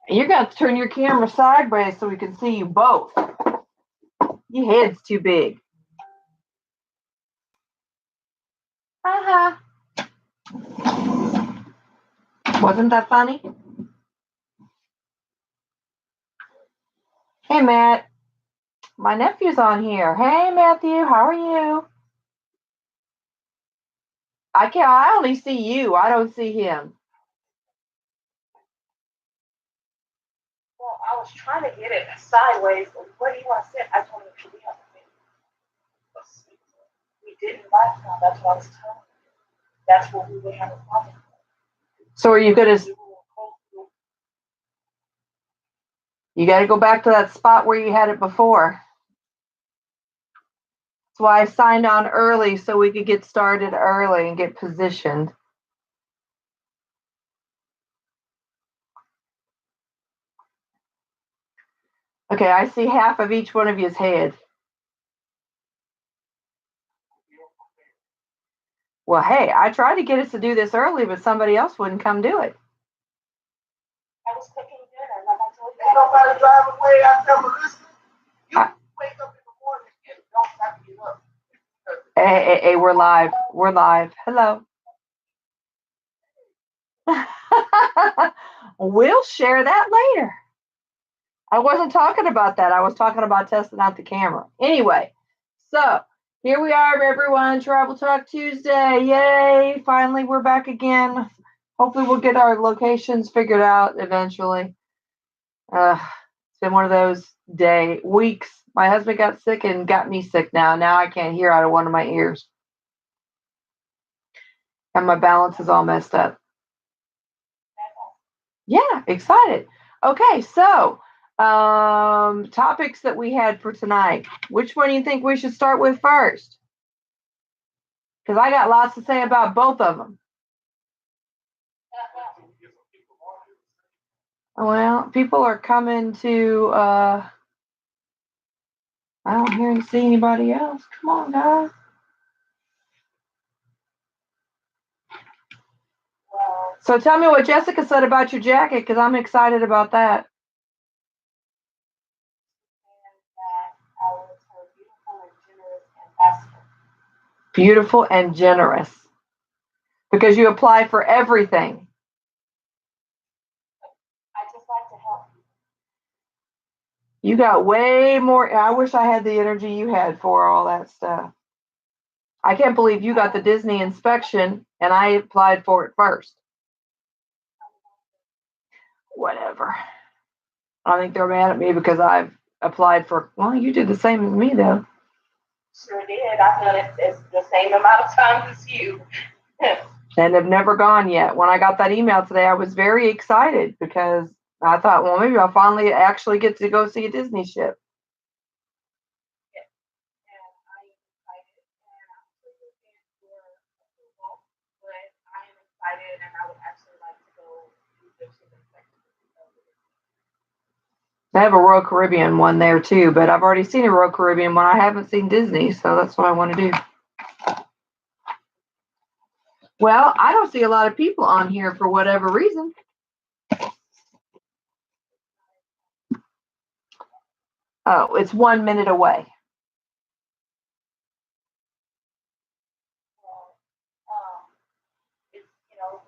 You got to turn your camera sideways so we can see you both. Your head's too big. Wasn't that funny? Hey, Matt. My nephew's on here. Hey, Matthew, how are you? I only see you. I don't see him. Well, I was trying to get it sideways, but what do you want to say? I told him we have to be. We didn't last time. That's what I was telling you. That's what we would have a problem. So are you gonna? You got to go back to that spot where you had it before. That's why I signed on early so we could get started early and get positioned. Okay, I see half of each one of you's head. Well, hey, I tried to get us to do this early, but somebody else wouldn't come do it. I was cooking dinner, like I told you. Ain't nobody driving away after listening. You wake up in the morning and don't have to get up. Hey, we're live. We're live. Hello. We'll share that later. I wasn't talking about that. I was talking about testing out the camera. Anyway, so here we are, everyone. Travel Talk Tuesday. Yay. Finally, we're back again. Hopefully, we'll get our locations figured out eventually. It's been one of those weeks. My husband got sick and got me sick now. Now I can't hear out of one of my ears. And my balance is all messed up. Yeah, excited. Okay, so topics that we had for tonight. Which one do you think we should start with first? Because I got lots to say about both of them. Well, people are coming to. I don't hear and see anybody else. Come on, guys. So tell me what Jessica said about your jacket, because I'm excited about that. Beautiful and generous. Because you apply for everything. I just like to help. You got way more. I wish I had the energy you had for all that stuff. I can't believe you got the Disney inspection and I applied for it first. Whatever. I think they're mad at me because I've applied for. Well, you did the same as me, though. Sure did. I've done it the same amount of times as you. And have never gone yet. When I got that email today, I was very excited because I thought, well, maybe I'll finally actually get to go see a Disney ship. They have a Royal Caribbean one there too, but I've already seen a Royal Caribbean one. I haven't seen Disney, so that's what I want to do. Well, I don't see a lot of people on here for whatever reason. Oh, it's 1 minute away.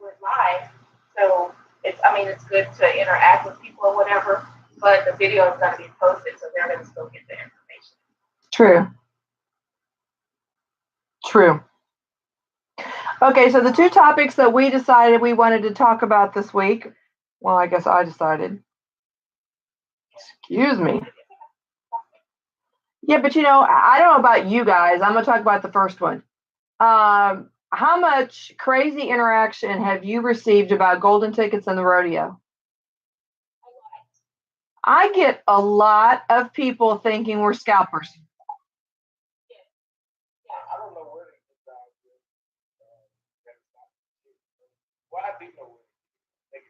We're live, so it's good to interact with people or whatever, but the video is going to be posted, so they're going to still get the information. True. Okay, so the two topics that we decided we wanted to talk about this week, well, I guess I decided. Excuse me. Yeah, but I don't know about you guys. I'm going to talk about the first one. How much crazy interaction have you received about golden tickets in the rodeo? I get a lot of people thinking we're scalpers. I don't know where they get that. Well, I do know where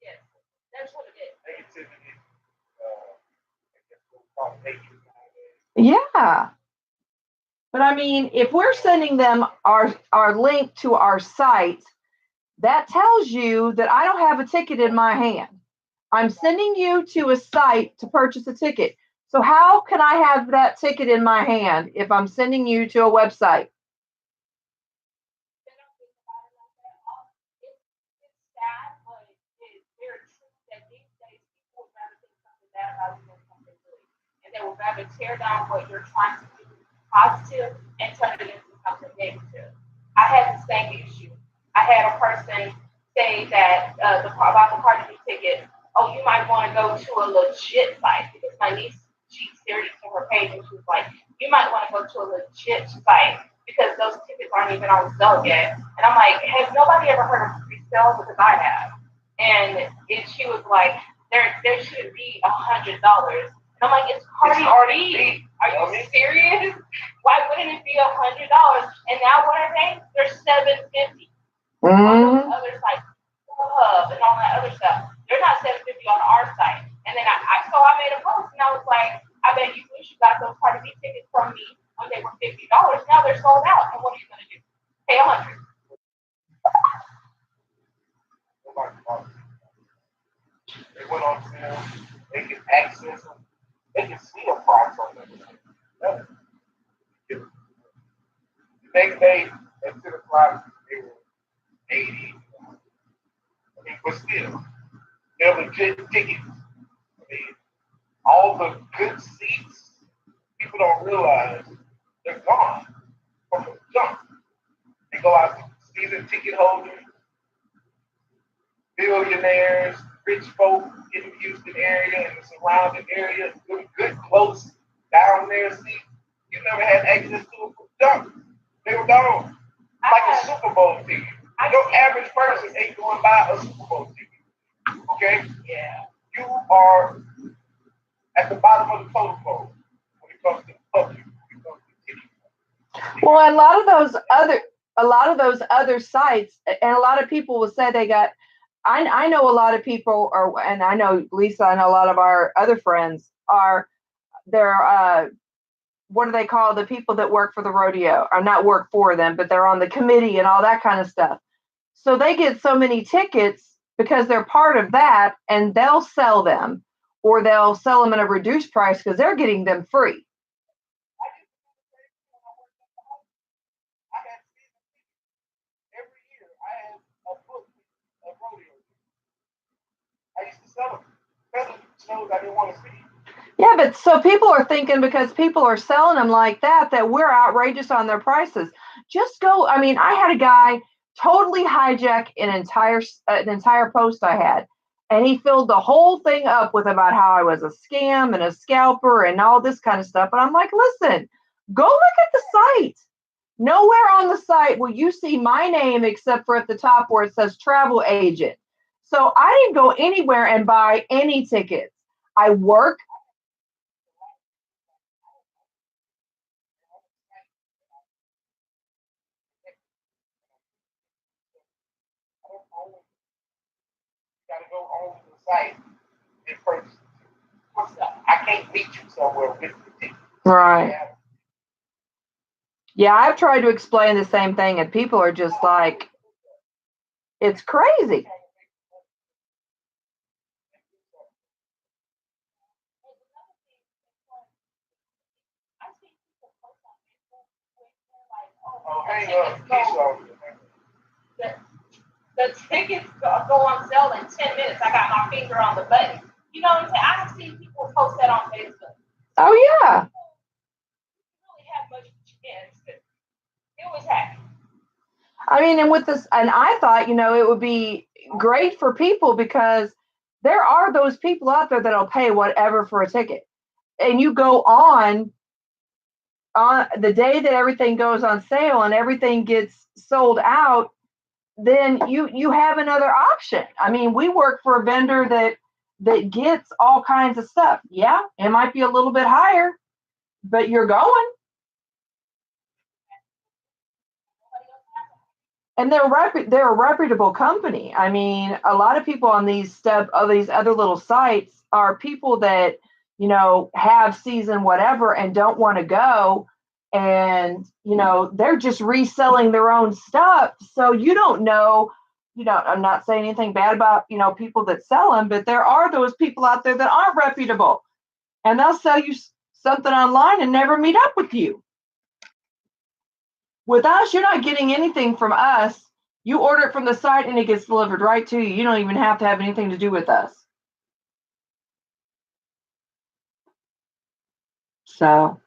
yes, that's what it is. Yeah. But I mean, if we're sending them our link to our site, that tells you that I don't have a ticket in my hand. I'm sending you to a site to purchase a ticket. So how can I have that ticket in my hand if I'm sending you to a website? They don't think about it like that. It's sad, but it's very true that these days people would rather think something bad about you than something good. And they would rather tear down what you're trying to do positive and turn it into something negative. I had the same issue. I had a person say that about the party ticket. Oh, you might want to go to a legit site because my niece she shared it to her page and she was like, you might want to go to a legit site because those tickets aren't even on sale yet. And I'm like, has nobody ever heard of pre-sale? Because I have. She was like, there should be $100. And I'm like, it's Cardi B. Are you serious? Why wouldn't it be $100? And now what are they? They're $750 on those other sites, Hub and all that other stuff. They're not $750 on our site. And then I made a post and I was like, I bet you wish you got those Cardi B tickets from me when they were $50. Now they're sold out. And what are you gonna do? Pay $100. They went on sale. They can access them. They can see a price on them. The next day at 10 o'clock, they were 80. I mean, but still, they're legit tickets. I mean, all the good seats, people don't realize they're gone from the jump. They go out to season ticket holders, billionaires, rich folk in the Houston area and the surrounding area, good close down there seats. You never had access to them from jump. They were gone. Like a Super Bowl ticket. Your average person ain't going to buy a Super Bowl ticket. Okay? Yeah. You are at the bottom of the totem pole when it comes to public, when it comes to tickets. Well, a lot of those other sites, and a lot of people will say they got. I know a lot of people are, and I know Lisa. I know a lot of our other friends are. They're what do they call the people that work for the rodeo? Or not work for them, but they're on the committee and all that kind of stuff. So they get so many tickets because they're part of that, and they'll sell them, or they'll sell them at a reduced price because they're getting them free. I had season tickets every year. I had a book of rodeo. I used to sell them. Because of shows I didn't want to see. Yeah, but so people are thinking because people are selling them like that we're outrageous on their prices. Just go. I mean, I had a guy totally hijack an entire post I had, and he filled the whole thing up with about how I was a scam and a scalper and all this kind of stuff. And I'm like, listen, go look at the site. Nowhere on the site will you see my name except for at the top where it says travel agent. So I didn't go anywhere and buy any tickets. I work. I don't own it. You got to go on the site and purchase it. I can't meet you somewhere with the ticket. Right. Yeah, I've tried to explain the same thing, and people are just like, it's crazy. I see people post on Facebook where they're like, oh, Oh, the hang up. tickets Peace go, on you. the, the tickets go on sale in 10 minutes. I got my finger on the button. You know what I'm saying? I've seen people post that on Facebook. Oh, yeah. You really have much chance. It was happening. I mean, and with this, and I thought, it would be great for people because there are those people out there that'll pay whatever for a ticket. And you go on the day that everything goes on sale and everything gets sold out, then you have another option. I mean, we work for a vendor that gets all kinds of stuff. Yeah, it might be a little bit higher, but you're going. And they're a reputable company. I mean, a lot of people on these other little sites are people that have season whatever and don't want to go, and they're just reselling their own stuff. So you don't know I'm not saying anything bad about, people that sell them, but there are those people out there that aren't reputable, and they'll sell you something online and never meet up with you. With us, you're not getting anything from us. You order it from the site and it gets delivered right to you. You don't even have to have anything to do with us. So,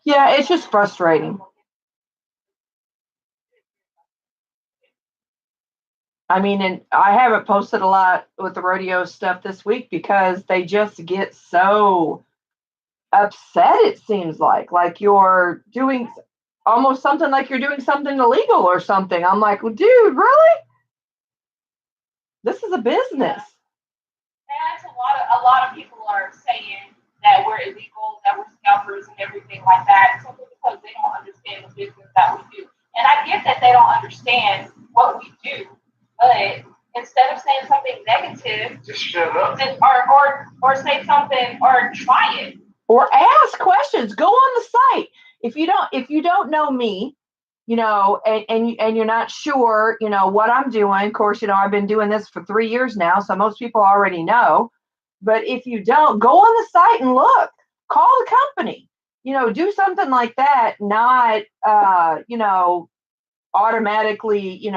yeah, it's just frustrating. I mean, and I haven't posted a lot with the rodeo stuff this week because they just get so upset, it seems like you're doing almost something like you're doing something illegal or something. I'm like, well, dude, really? This is a business. That's a lot of people are saying that we're illegal, that we're scalpers and everything like that, simply because they don't understand the business that we do. And I get that they don't understand what we do, but instead of saying something negative, just shut up. Or say something or try it. Or ask questions. Go on the site. If you don't know me, and you're not sure, what I'm doing. Of course, I've been doing this for 3 years now, so most people already know. But if you don't, go on the site and look. Call the company. Do something like that, not automatically,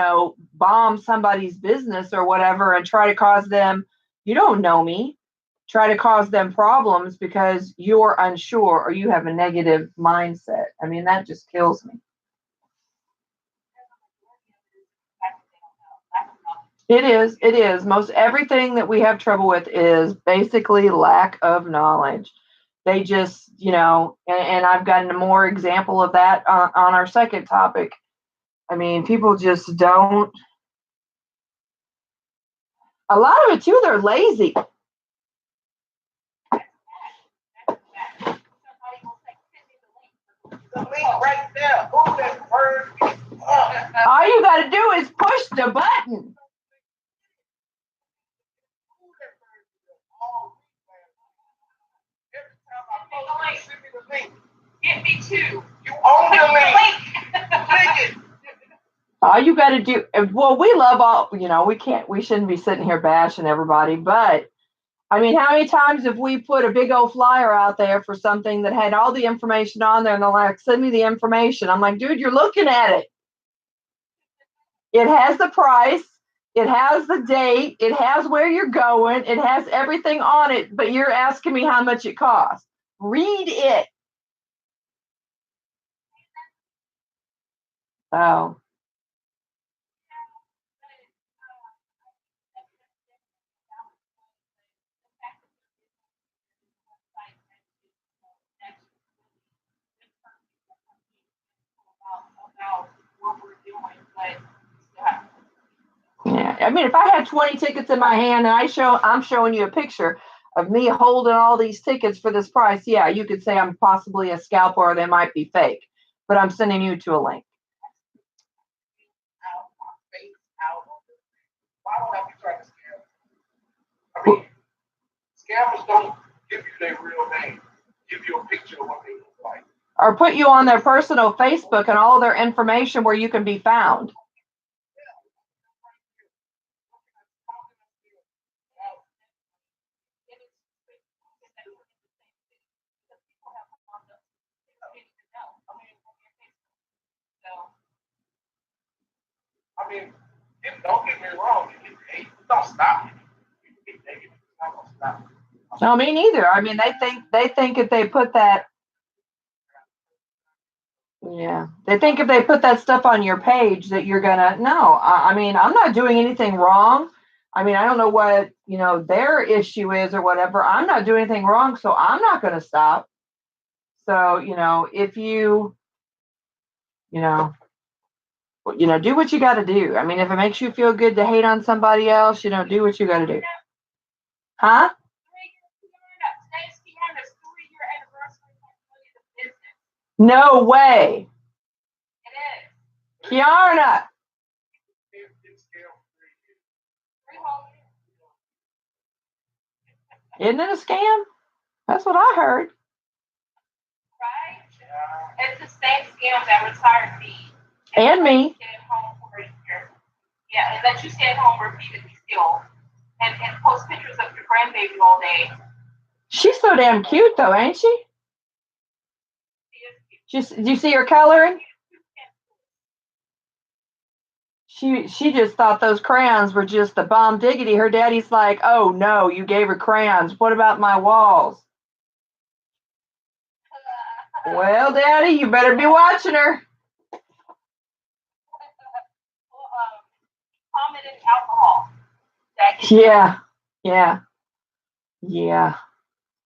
bomb somebody's business or whatever and try to cause them, you don't know me, try to cause them problems because you're unsure or you have a negative mindset. I mean, that just kills me. It is. Most everything that we have trouble with is basically lack of knowledge. They just, and I've gotten a more example of that on our second topic. I mean, people just don't. A lot of it too, they're lazy. The link right there. Who that word? All you got to do is push the button. Every time I post, send me the link. Get me too. You own the link. Click it. All you got to do, well, we love all, we shouldn't be sitting here bashing everybody, but I mean, how many times have we put a big old flyer out there for something that had all the information on there and they're like, send me the information. I'm like, dude, you're looking at it. It has the price. It has the date. It has where you're going. It has everything on it, but you're asking me how much it costs. Read it. Oh. Yeah, I mean, if I had 20 tickets in my hand and I'm showing you a picture of me holding all these tickets for this price, yeah, you could say I'm possibly a scalper or they might be fake, but I'm sending you to a link. Why would I be trying to scam? I mean, scammers don't give you their real name, give you a picture of what they look like. Or put you on their personal Facebook and all their information where you can be found. I mean, don't get me wrong, it don't stop you. You get negative, it's not gonna stop you. No, me neither. I mean, they think if they put that, yeah, they think if they put that stuff on your page that you're gonna. No, I mean, I'm not doing anything wrong. I mean, I don't know what their issue is or whatever. I'm not doing anything wrong, so I'm not gonna stop. So if you know do what you got to do. I mean, if it makes you feel good to hate on somebody else, do what you got to do. Huh? No way. It is. Kiana. Isn't it a scam? That's what I heard. Right? It's the same scam that retired me. And me. Stay at home where and let you stay at home repeatedly still, and post pictures of your grandbaby all day. She's so damn cute, though, ain't she? Just, do you see her coloring? She just thought those crayons were just the bomb diggity. Her daddy's like, oh no, you gave her crayons. What about my walls? Well, Daddy, you better be watching her. Commented alcohol. Yeah.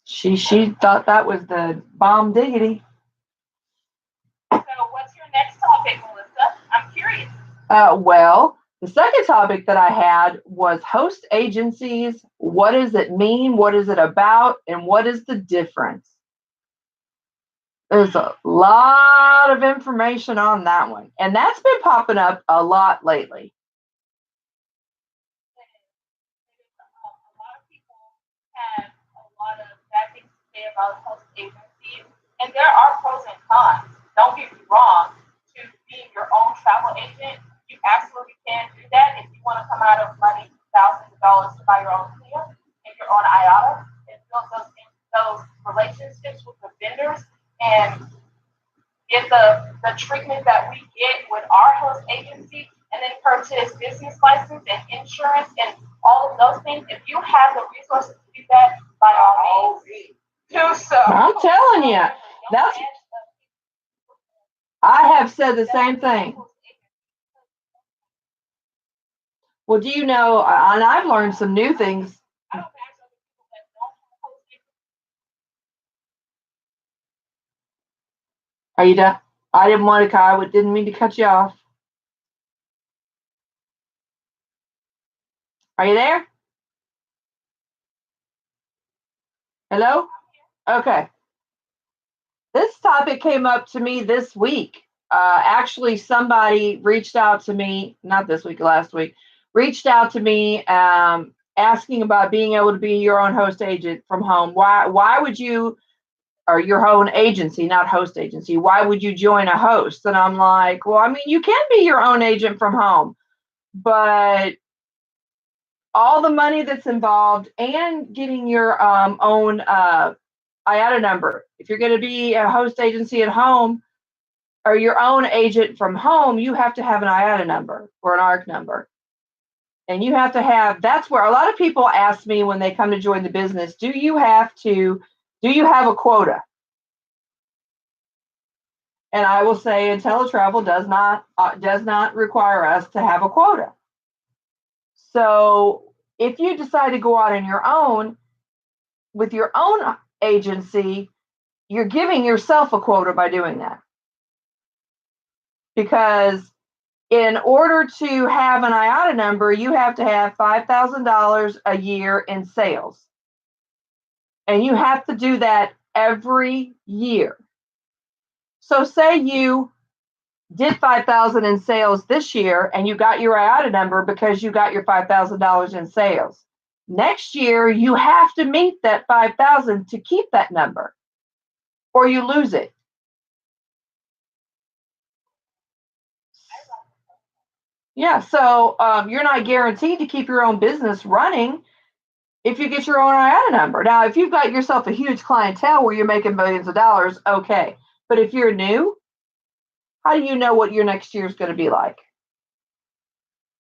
She thought that was the bomb diggity. So, what's your next topic, Melissa? I'm curious. Well, the second topic that I had was host agencies. What does it mean? What is it about? And what is the difference? There's a lot of information on that one. And that's been popping up a lot lately. A lot of people have a lot of bad things to say about host agencies, and there are pros and cons. Don't get me wrong. To being your own travel agent, you absolutely can do that if you want to come out of money, thousands of dollars to buy your own clear and your own IATA, and build those relationships with the vendors and get the treatment that we get with our host agency, and then purchase business license and insurance and all of those things. If you have the resources to do that, by all means, do so. I'm telling you, I have said the same thing. Well, do you know, and I've learned some new things. Are you done? I didn't want to, I didn't mean to cut you off. Are you there? Hello? Okay. This topic came up to me this week. Actually, somebody reached out to me, not this week, last week, reached out to me asking about being able to be your own host agent from home. Why would you, or your own agency, not host agency, why would you join a host? And I'm like, well, I mean, you can be your own agent from home, but all the money that's involved and getting your own IATA number. If you're going to be a host agency at home or your own agent from home, you have to have an IATA number or an ARC number. And you have to have, that's where a lot of people ask me when they come to join the business, do you have a quota? And I will say IntelliTravel does not require us to have a quota. So if you decide to go out on your own with your own agency, you're giving yourself a quota by doing that. Because in order to have an IATA number, you have to have $5,000 a year in sales. And you have to do that every year. So say you did 5,000 in sales this year and you got your IATA number because you got your $5,000 in sales. Next year, you have to meet that 5,000 to keep that number or you lose it. Yeah, so you're not guaranteed to keep your own business running if you get your own IATA number. Now, if you've got yourself a huge clientele where you're making millions of dollars, okay. But if you're new, how do you know what your next year is going to be like?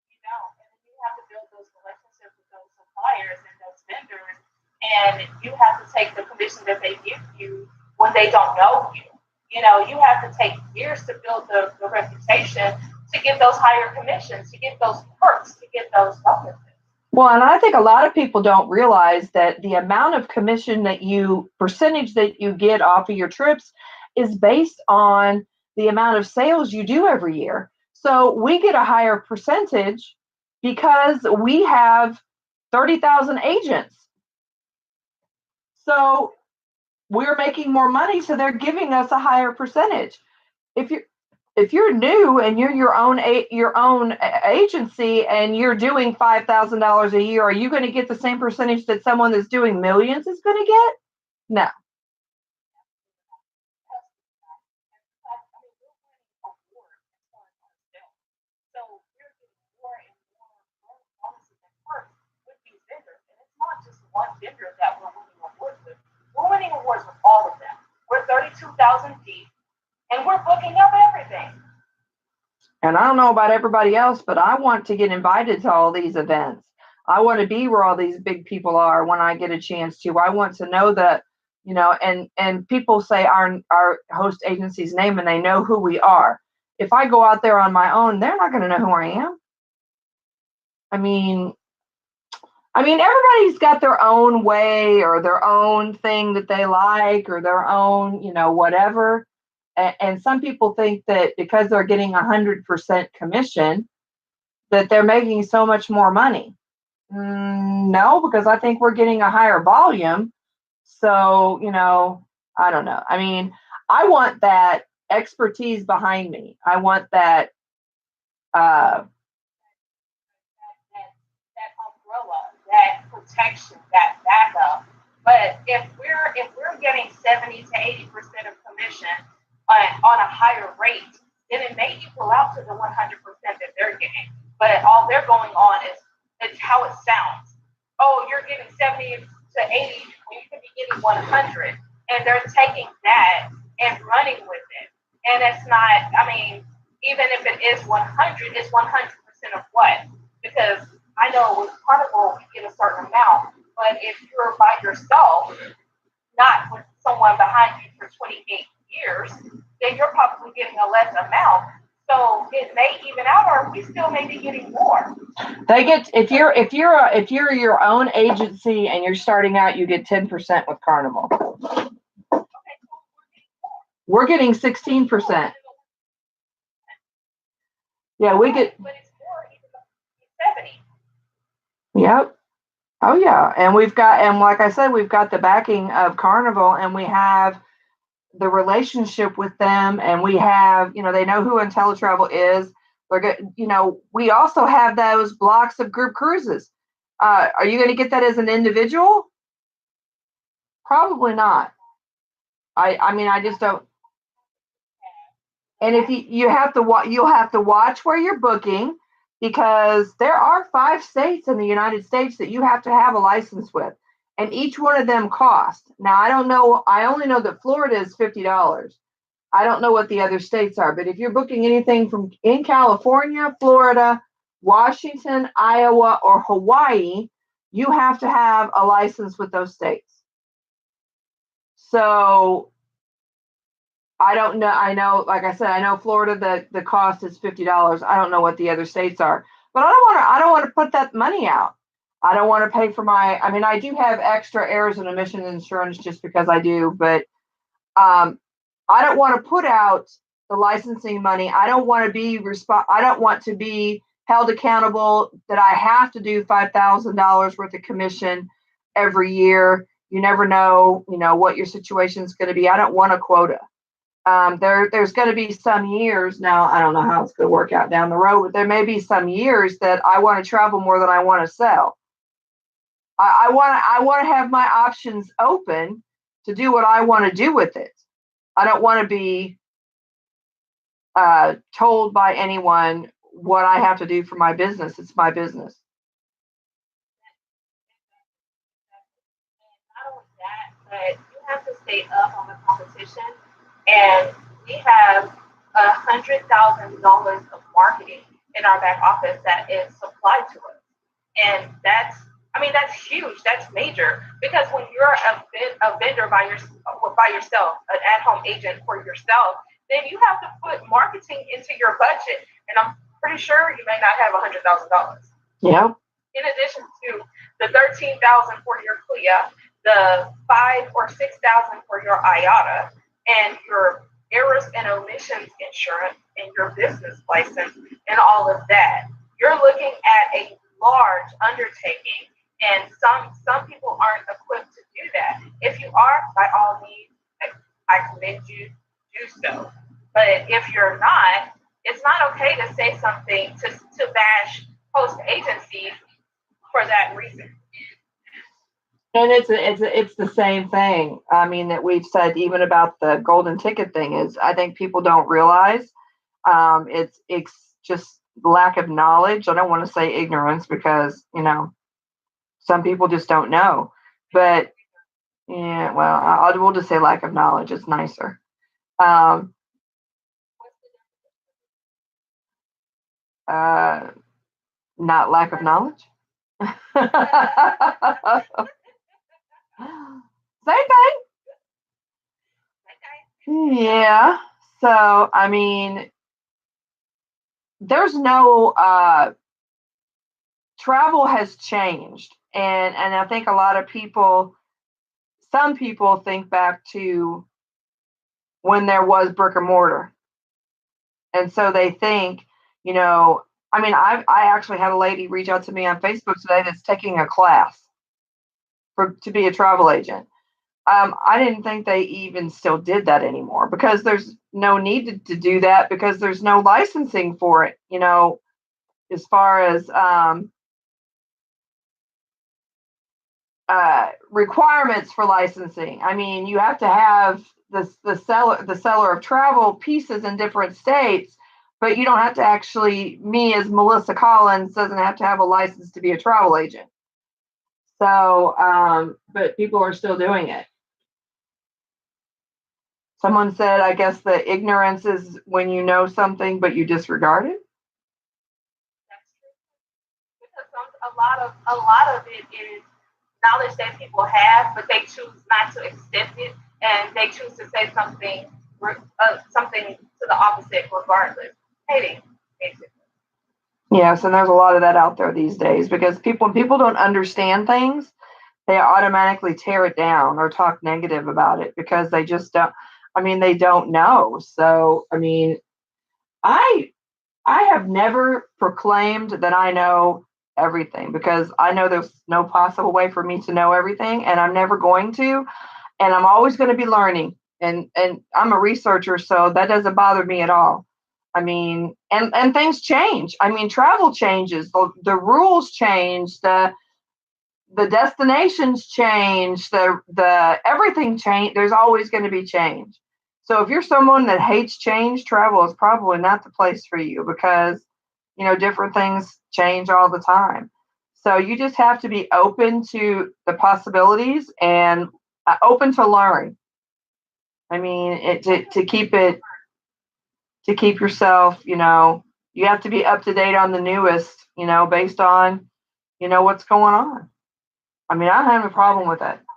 You know, and you have to build those relationships with those suppliers and those vendors, and you have to take the commission that they give you when they don't know you. You know, you have to take years to build the reputation to get those higher commissions, to get those perks, to get those bonuses. Well, and I think a lot of people don't realize that the amount of commission percentage that you get off of your trips is based on the amount of sales you do every year. So we get a higher percentage because we have 30,000 agents. So we're making more money, so they're giving us a higher percentage. If you're new and you're your own agency and you're doing $5,000 a year, are you going to get the same percentage that someone that's doing millions is going to get? No. 2,000 deep, and we're booking up everything. And I don't know about everybody else, but I want to get invited to all these events. I want to be where all these big people are when I get a chance to. I want to know that, and people say our host agency's name and they know who we are. If I go out there on my own, they're not going to know who I am. I mean, everybody's got their own way or their own thing that they like or their own, whatever. And some people think that because they're getting 100% commission, that they're making so much more money. No, because I think we're getting a higher volume. So, I don't know. I mean, I want that expertise behind me. I want that that umbrella, that protection, that backup. But if we're getting 70 to 80% of commission on a higher rate, then it may equal out to the 100% that they're getting. But all they're going on is it's how it sounds. Oh, you're getting 70 to 80 when you could be getting 100, and they're taking that and running with it. And it's not. I mean, even if it is 100, it's 100% of what? Because I know with Carnival you get a certain amount, but if you're by yourself, not with someone behind you for 28 years, then you're probably getting a less amount. So it may even out, or we still may be getting more. They get if you're your own agency and you're starting out, you get 10% with Carnival. Okay, We're getting 16%. Yeah, we get. but it's more even 70. Yep. Oh yeah, and like I said, we've got the backing of Carnival, and we have the relationship with them, and we have, they know who IntelliTravel is. They're good. We also have those blocks of group cruises. Are you going to get that as an individual? Probably not. I mean, I just don't. And if you have to you'll have to watch where you're booking, because there are 5 states in the United States that you have to have a license with, and each one of them costs. Now, I don't know. I only know that Florida is $50. I don't know what the other states are, but if you're booking anything from in California, Florida, Washington, Iowa, or Hawaii, you have to have a license with those states. So I don't know. I know, like I said, I know Florida, the cost is $50. I don't know what the other states are, but I don't want to put that money out. I don't want to pay for I mean, I do have extra errors and omission insurance just because I do, but I don't want to put out the licensing money. I don't want to be I don't want to be held accountable that I have to do $5,000 worth of commission every year. You never know, what your situation is going to be. I don't want a quota. There's going to be some years now. I don't know how it's going to work out down the road, but there may be some years that I want to travel more than I want to sell. I want to have my options open to do what I want to do with it. I don't want to be told by anyone what I have to do for my business. It's my business. And not only that, but you have to stay up on the competition. And we have $100,000 of marketing in our back office that is supplied to us. And that's huge. That's major, because when you're a vendor by yourself, an at-home agent for yourself, then you have to put marketing into your budget. And I'm pretty sure you may not have $100,000. Yeah. In addition to the 13,000 for your CLIA, the 5 or 6,000 for your IATA, and your errors and omissions insurance, and your business license, and all of that, you're looking at a large undertaking. And some people aren't equipped to do that. If you are, by all means, I commend you to do so. But if you're not, it's not okay to say something to bash host agencies for that reason. And it's the same thing. I mean, that we've said even about the golden ticket thing is, I think people don't realize it's just lack of knowledge. I don't want to say ignorance, because some people just don't know. But yeah, well, we'll just say lack of knowledge. It's nicer. Um, What's the not lack of knowledge. Same thing. Yeah. So, I mean, there's no travel has changed, and I think a lot of people, some people think back to when there was brick and mortar, and so they think, you know, I mean, I actually had a lady reach out to me on Facebook today that's taking a class to be a travel agent. I didn't think they even still did that anymore because there's no need to do that because there's no licensing for it, you know, as far as requirements for licensing. I mean, you have to have the seller of travel pieces in different states, but you don't have to actually. Me as Melissa Collins doesn't have to have a license to be a travel agent. So, but people are still doing it. Someone said, I guess the ignorance is when you know something but you disregard it. That's true. Because a lot of it is knowledge that people have, but they choose not to accept it, and they choose to say something to the opposite regardless. Hating, basically. Yes, and there's a lot of that out there these days because when people don't understand things, they automatically tear it down or talk negative about it because they just don't. I mean, they don't know. So, I mean, I I have never proclaimed that I know everything because I know there's no possible way for me to know everything, and I'm never going to, and I'm always going to be learning. And I'm a researcher, so that doesn't bother me at all. I mean, and things change. I mean, travel changes, the rules change, the destinations change, the everything change. There's always going to be change. So if you're someone that hates change, travel is probably not the place for you because different things change all the time. So you just have to be open to the possibilities and open to learn. I mean, to keep yourself, you have to be up to date on the newest, based on what's going on. I mean, I don't have a problem with that. Because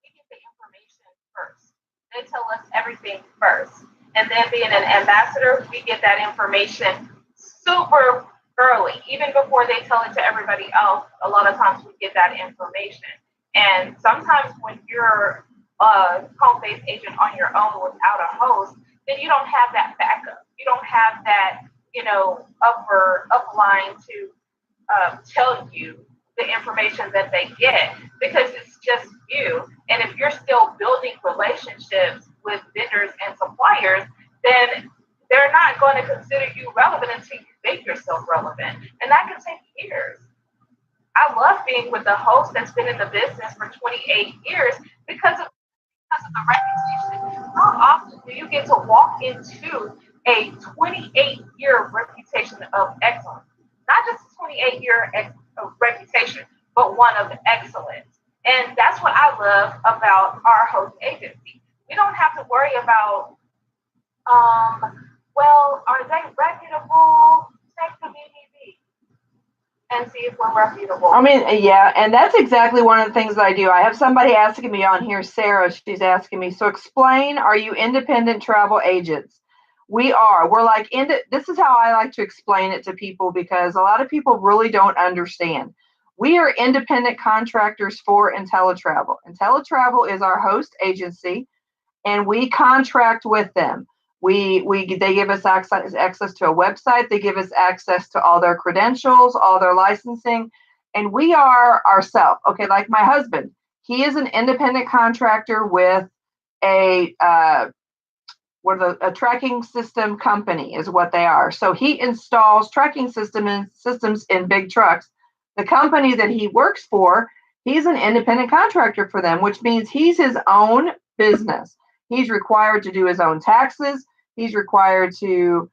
we get the information first. They tell us everything first. And then being an ambassador, we get that information super early, even before they tell it to everybody else. A lot of times we get that information. And sometimes when you're a home-based agent on your own without a host, then you don't have that backup. You don't have that, upper upline to tell you the information that they get because it's just you. And if you're still building relationships with vendors and suppliers, then they're not going to consider you relevant until you make yourself relevant. And that can take years. I love being with a host that's been in the business for 28 years because of the reputation. How often do you get to walk into a 28-year reputation of excellence? Not just a 28-year reputation, but one of excellence. And that's what I love about our host agency. We don't have to worry about, well, are they reputable? Check the BBB and see if we're reputable. I mean, yeah, and that's exactly one of the things that I do. I have somebody asking me on here, Sarah, she's asking me, so explain, are you independent travel agents? We are. We're like, this is how I like to explain it to people because a lot of people really don't understand. We are independent contractors for IntelliTravel. IntelliTravel is our host agency, and we contract with them. They give us access to a website. They give us access to all their credentials, all their licensing, and we are ourselves. Okay, like my husband, he is an independent contractor with a a tracking system company is what they are. So he installs tracking systems in big trucks. The company that he works for, he's an independent contractor for them, which means he's his own business. He's required to do his own taxes. He's required to,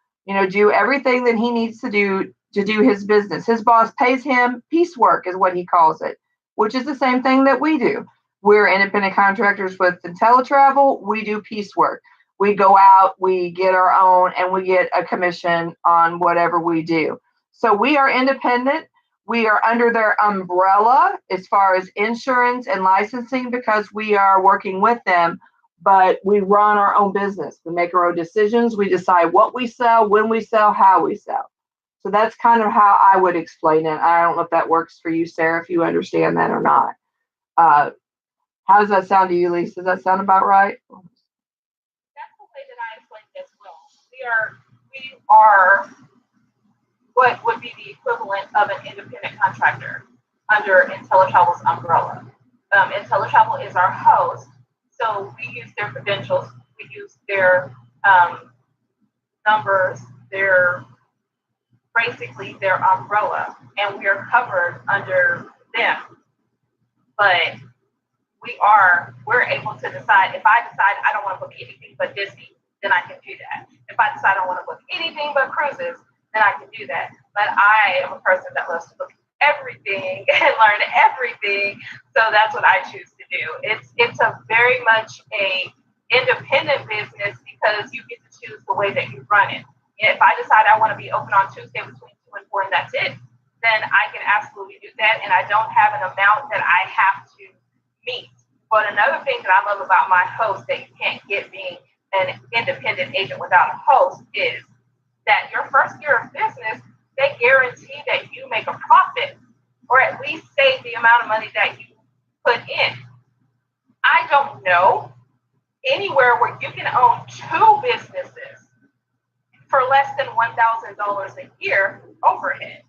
do everything that he needs to do his business. His boss pays him piecework is what he calls it, which is the same thing that we do. We're independent contractors with IntelliTravel. We do piecework. We go out, we get our own, and we get a commission on whatever we do. So we are independent. We are under their umbrella as far as insurance and licensing because we are working with them, but we run our own business. We make our own decisions. We decide what we sell, when we sell, how we sell. So that's kind of how I would explain it. I don't know if that works for you, Sarah, if you understand that or not. Uh, how does that sound to you, Lisa? Does that sound about right? That's the way that I explained it as well. We are what would be the equivalent of an independent contractor under IntelliTravel's umbrella. IntelliTravel is our host, so we use their credentials, we use their numbers, their basically their umbrella, and we are covered under them. But we're able to decide. If I decide I don't want to book anything but Disney, then I can do that. If I decide I don't want to book anything but cruises, then I can do that. But I am a person that loves to book everything and learn everything, so that's what I choose to do. It's a very much a independent business because you get to choose the way that you run it. And if I decide I want to be open on Tuesday between 2 and 4 and that's it, then I can absolutely do that, and I don't have an amount that I have to meet. But another thing that I love about my host that you can't get being an independent agent without a host is that your first year of business, they guarantee that you make a profit or at least save the amount of money that you put in. I don't know anywhere where you can own 2 businesses for less than $1,000 a year overhead.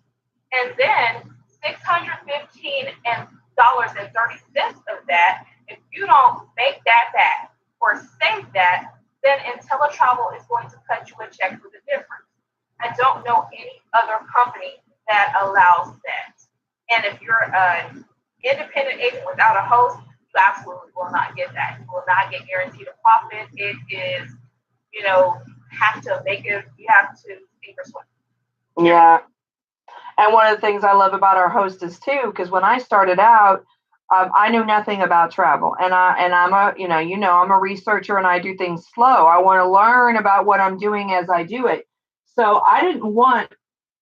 And then $615.30 of that, if you don't make that back or save that, then IntelliTravel is going to cut you a check for the difference. I don't know any other company that allows that. And if you're an independent agent without a host, you absolutely will not get that. You will not get guaranteed a profit. It is, have to make it, you have to sink or swim. Yeah. And one of the things I love about our host is too, because when I started out, I knew nothing about travel, and I'm I'm a researcher and I do things slow. I want to learn about what I'm doing as I do it. So I didn't want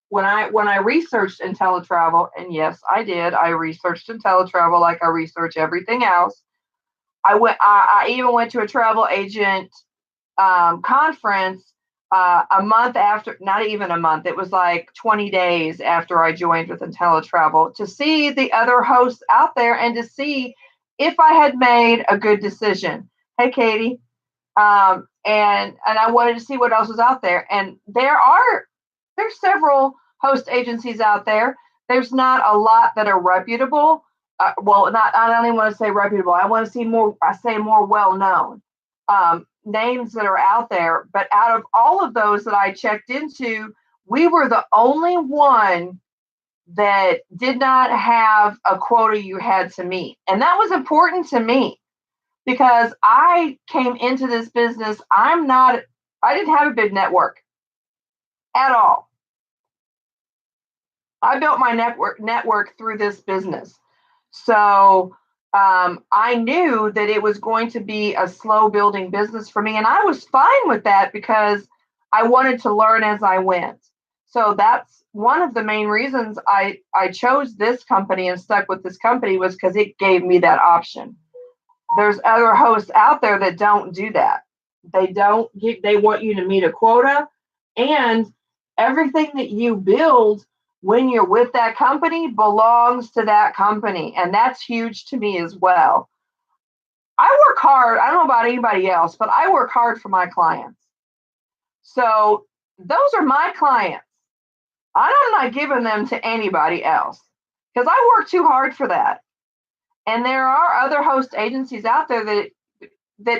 when I researched IntelliTravel, and yes, I did. I researched IntelliTravel like I research everything else. I even went to a travel agent conference a month after, not even a month, it was like 20 days after I joined with IntelliTravel to see the other hosts out there and to see if I had made a good decision. Hey, Katie. And I wanted to see what else was out there. And there's several host agencies out there. There's not a lot that are reputable. I don't even want to say reputable. I want to see more, I say more well-known names that are out there. But out of all of those that I checked into, we were the only one that did not have a quota you had to meet. And that was important to me because I came into this business. I didn't have a big network at all. I built my network through this business. So I knew that it was going to be a slow building business for me. And I was fine with that because I wanted to learn as I went. So that's one of the main reasons I chose this company and stuck with this company was because it gave me that option. There's other hosts out there that don't do that. They want you to meet a quota, and everything that you build when you're with that company belongs to that company. And that's huge to me as well. I work hard. I don't know about anybody else, but I work hard for my clients. So those are my clients. I'm not giving them to anybody else because I work too hard for that. And there are other host agencies out there that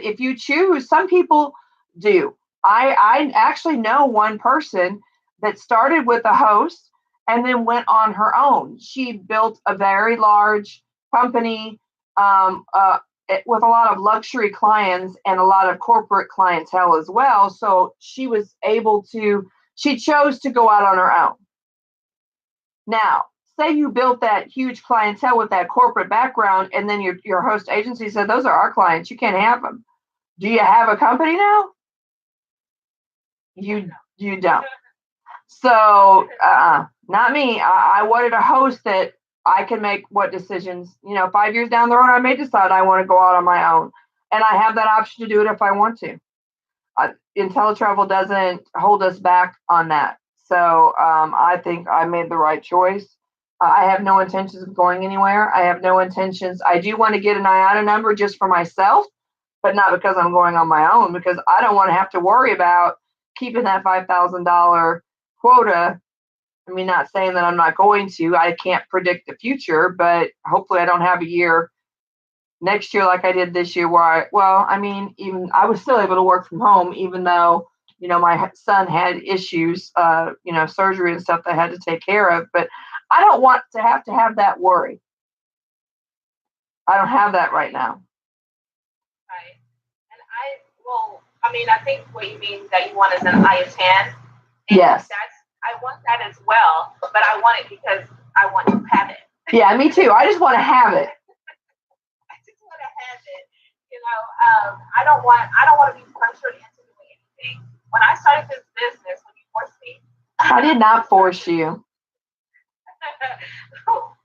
if you choose, some people do. I actually know one person that started with a host and then went on her own. She built a very large company with a lot of luxury clients and a lot of corporate clientele as well. So she chose to go out on her own. Now, say you built that huge clientele with that corporate background, and then your host agency said, those are our clients, you can't have them. Do you have a company now? You don't. So not me. I wanted a host that I can make what decisions. 5 years down the road, I may decide I want to go out on my own, and I have that option to do it if I want to. IntelliTravel doesn't hold us back on that. So I think I made the right choice. I have no intentions of going anywhere. I have no intentions. I do want to get an IATA number just for myself, but not because I'm going on my own, because I don't want to have to worry about keeping that $5,000 quota. I mean, not saying that I'm not going to. I can't predict the future, but hopefully I don't have a year next year like I did this year where even I was still able to work from home, even though, my son had issues, surgery and stuff that I had to take care of. But I don't want to have that worry. I don't have that right now. Right. And I think what you mean that you want is an IATAN. Yes. I want that as well, but I want it because I want to have it. Yeah, me too. I just want to have it. I just want to have it. I don't want to be pressured into doing anything. When I started this business, when you forced me. I did not force you.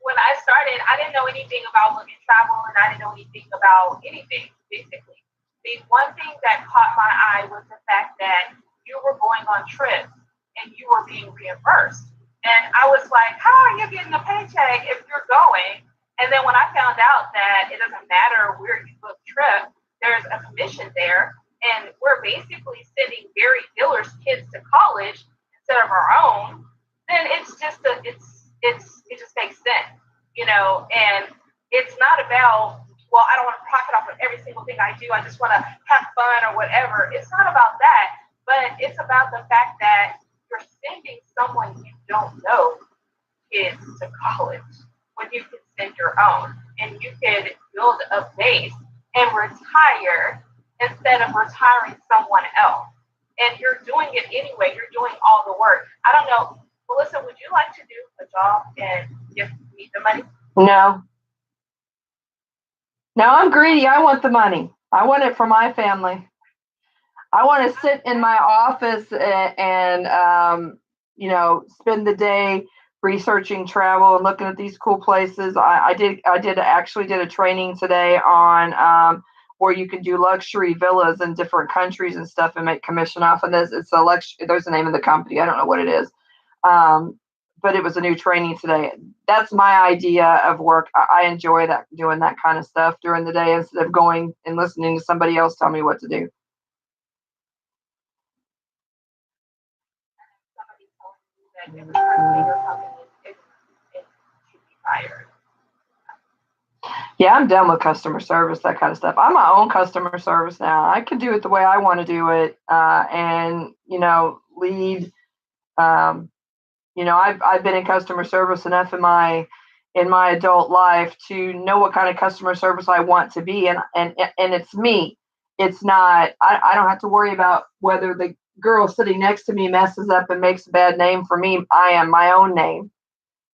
When I started, I didn't know anything about book and travel, and I didn't know anything about anything, basically. The one thing that caught my eye was the fact that you were going on trips and you were being reimbursed. And I was like, how are you getting a paycheck if you're going? And then when I found out that it doesn't matter where you book trip, there's a commission there. And we're basically sending Barry Diller's kids to college instead of our own, then it just makes sense, and it's not about, well, I don't want to profit off of every single thing I do. I just want to have fun or whatever. It's not about that, but it's about the fact that you're sending someone you don't know kids to college when you can send your own, and you can build a base and retire instead of retiring someone else. And you're doing it anyway. You're doing all the work. I don't know. Melissa, would you like to do a job and give me the money? No. No, I'm greedy. I want the money. I want it for my family. I want to sit in my office and spend the day researching travel and looking at these cool places. I actually did a training today on where you can do luxury villas in different countries and stuff and make commission off of this. It's there's the name of the company. I don't know what it is. But it was a new training today. That's my idea of work. I enjoy that, doing that kind of stuff during the day instead of going and listening to somebody else tell me what to do. Somebody telling you that every person you're coming it should be fired. Yeah, I'm done with customer service, that kind of stuff. I'm my own customer service now. I can do it the way I want to do it, and lead. I've been in customer service enough in my adult life to know what kind of customer service I want to be, and it's me. It's not. I don't have to worry about whether the girl sitting next to me messes up and makes a bad name for me. I am my own name.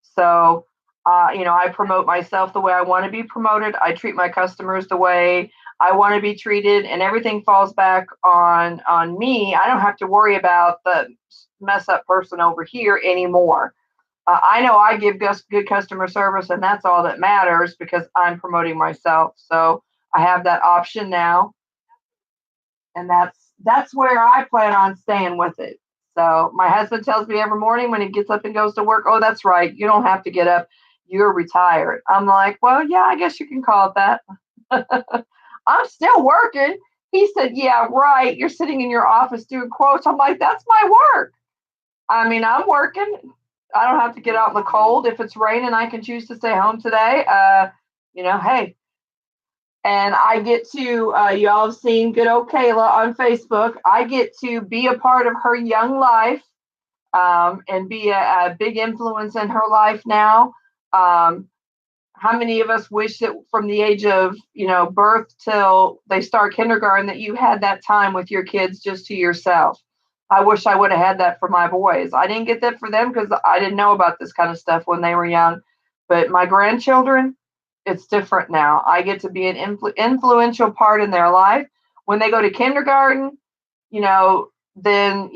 So, I promote myself the way I want to be promoted. I treat my customers the way I want to be treated, and everything falls back on me. I don't have to worry about the mess up person over here anymore. I know I give good customer service, and that's all that matters because I'm promoting myself. So I have that option now, and that's where I plan on staying with it. So my husband tells me every morning when he gets up and goes to work, oh, that's right, you don't have to get up. You're retired. I'm like, well, yeah, I guess you can call it that. I'm still working. He said, yeah, right. You're sitting in your office doing quotes. I'm like, that's my work. I mean, I'm working. I don't have to get out in the cold. If it's raining, I can choose to stay home today. Hey. And I get to, y'all have seen good old Kayla on Facebook. I get to be a part of her young life and be a big influence in her life now. How many of us wish that from the age of, birth till they start kindergarten that you had that time with your kids just to yourself? I wish I would have had that for my boys. I didn't get that for them because I didn't know about this kind of stuff when they were young. But my grandchildren, it's different now. I get to be an influential part in their life. When they go to kindergarten, then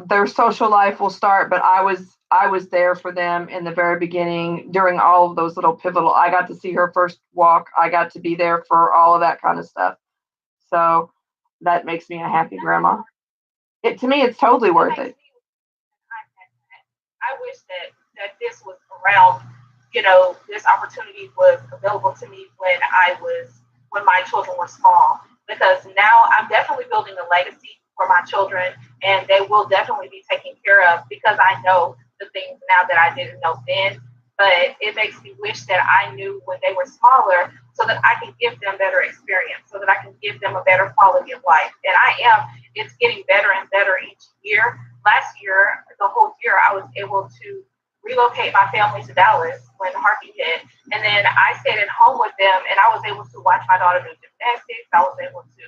their social life will start. But I was there for them in the very beginning during all of those little pivotal. I got to see her first walk. I got to be there for all of that kind of stuff. So that makes me a happy grandma. To me, it's totally worth it. I wish that this was around, this opportunity was available to me when my children were small. Because now I'm definitely building a legacy for my children, and they will definitely be taken care of because I know the things now that I didn't know then. But it makes me wish that I knew when they were smaller so that I can give them better experience, so that I can give them a better quality of life. And it's getting better and better each year. Last year, the whole year, I was able to relocate my family to Dallas when Harvey hit. And then I stayed at home with them, and I was able to watch my daughter do gymnastics. I was able to,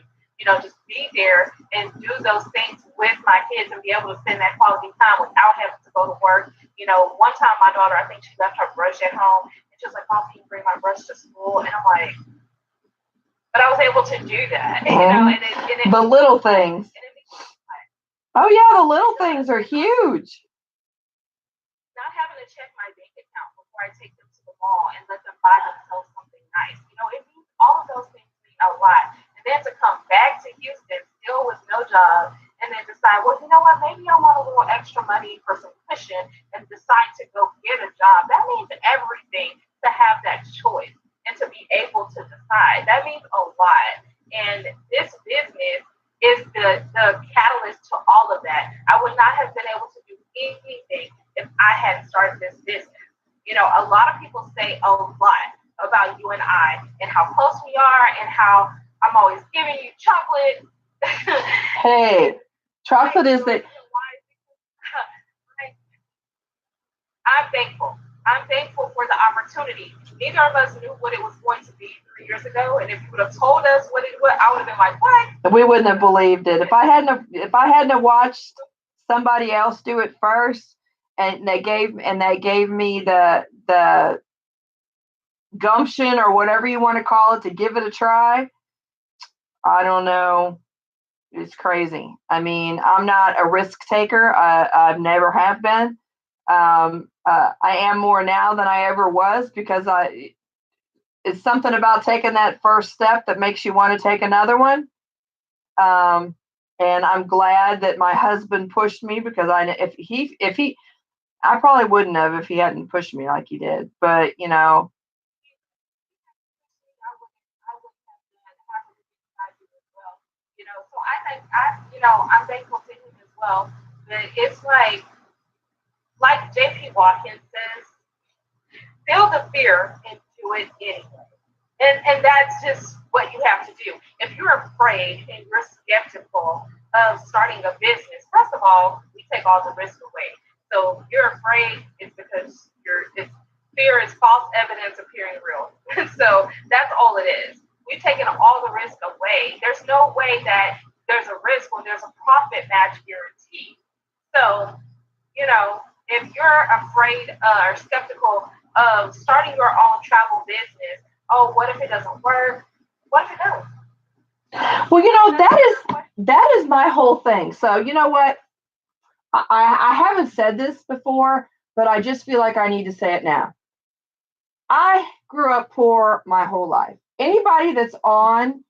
just be there and do those things with my kids and be able to spend that quality time without having to go to work. One time my daughter, I think she left her brush at home, and she was like, "Mom, can you bring my brush to school?" And I'm like, but I was able to do that, the little things. Oh yeah, the little things are huge. Not having to check my bank account before I take them to the mall and let them buy themselves something nice. It means all of those things mean a lot. And then to come back to Houston still with no job and then decide, well, you know what, maybe I want a little extra money for some cushion and decide to go get a job. That means everything to have that choice and to be able to decide. That means a lot. And this business is the catalyst to all of that. I would not have been able to do anything if I hadn't started this business. A lot of people say a lot about you and I and how close we are and how I'm always giving you chocolate. Hey, chocolate is the. I'm thankful. I'm thankful for the opportunity. Neither of us knew what it was going to be 3 years ago, and if you would have told us what it was, I would have been like, "What?" We wouldn't have believed it if I hadn't watched somebody else do it first, and they gave me the gumption or whatever you want to call it to give it a try. I don't know. It's crazy. I mean, I'm not a risk taker. I've never have been. I am more now than I ever was because it's something about taking that first step that makes you want to take another one. And I'm glad that my husband pushed me because if he, I probably wouldn't have if he hadn't pushed me like he did. But I'm thankful to him as well. But it's like JP Watkins says, feel the fear and do it anyway. And that's just what you have to do. If you're afraid and you're skeptical of starting a business, first of all, we take all the risk away. So if you're afraid, it's because fear is false evidence appearing real. So that's all it is. We've taken all the risk away. There's no way that there's a risk when there's a profit match guarantee. So, if you're afraid or skeptical of starting your own travel business, oh, what if it doesn't work? What if it does? Well, that is my whole thing. So you know what? I haven't said this before, but I just feel like I need to say it now. I grew up poor my whole life. Anybody that's on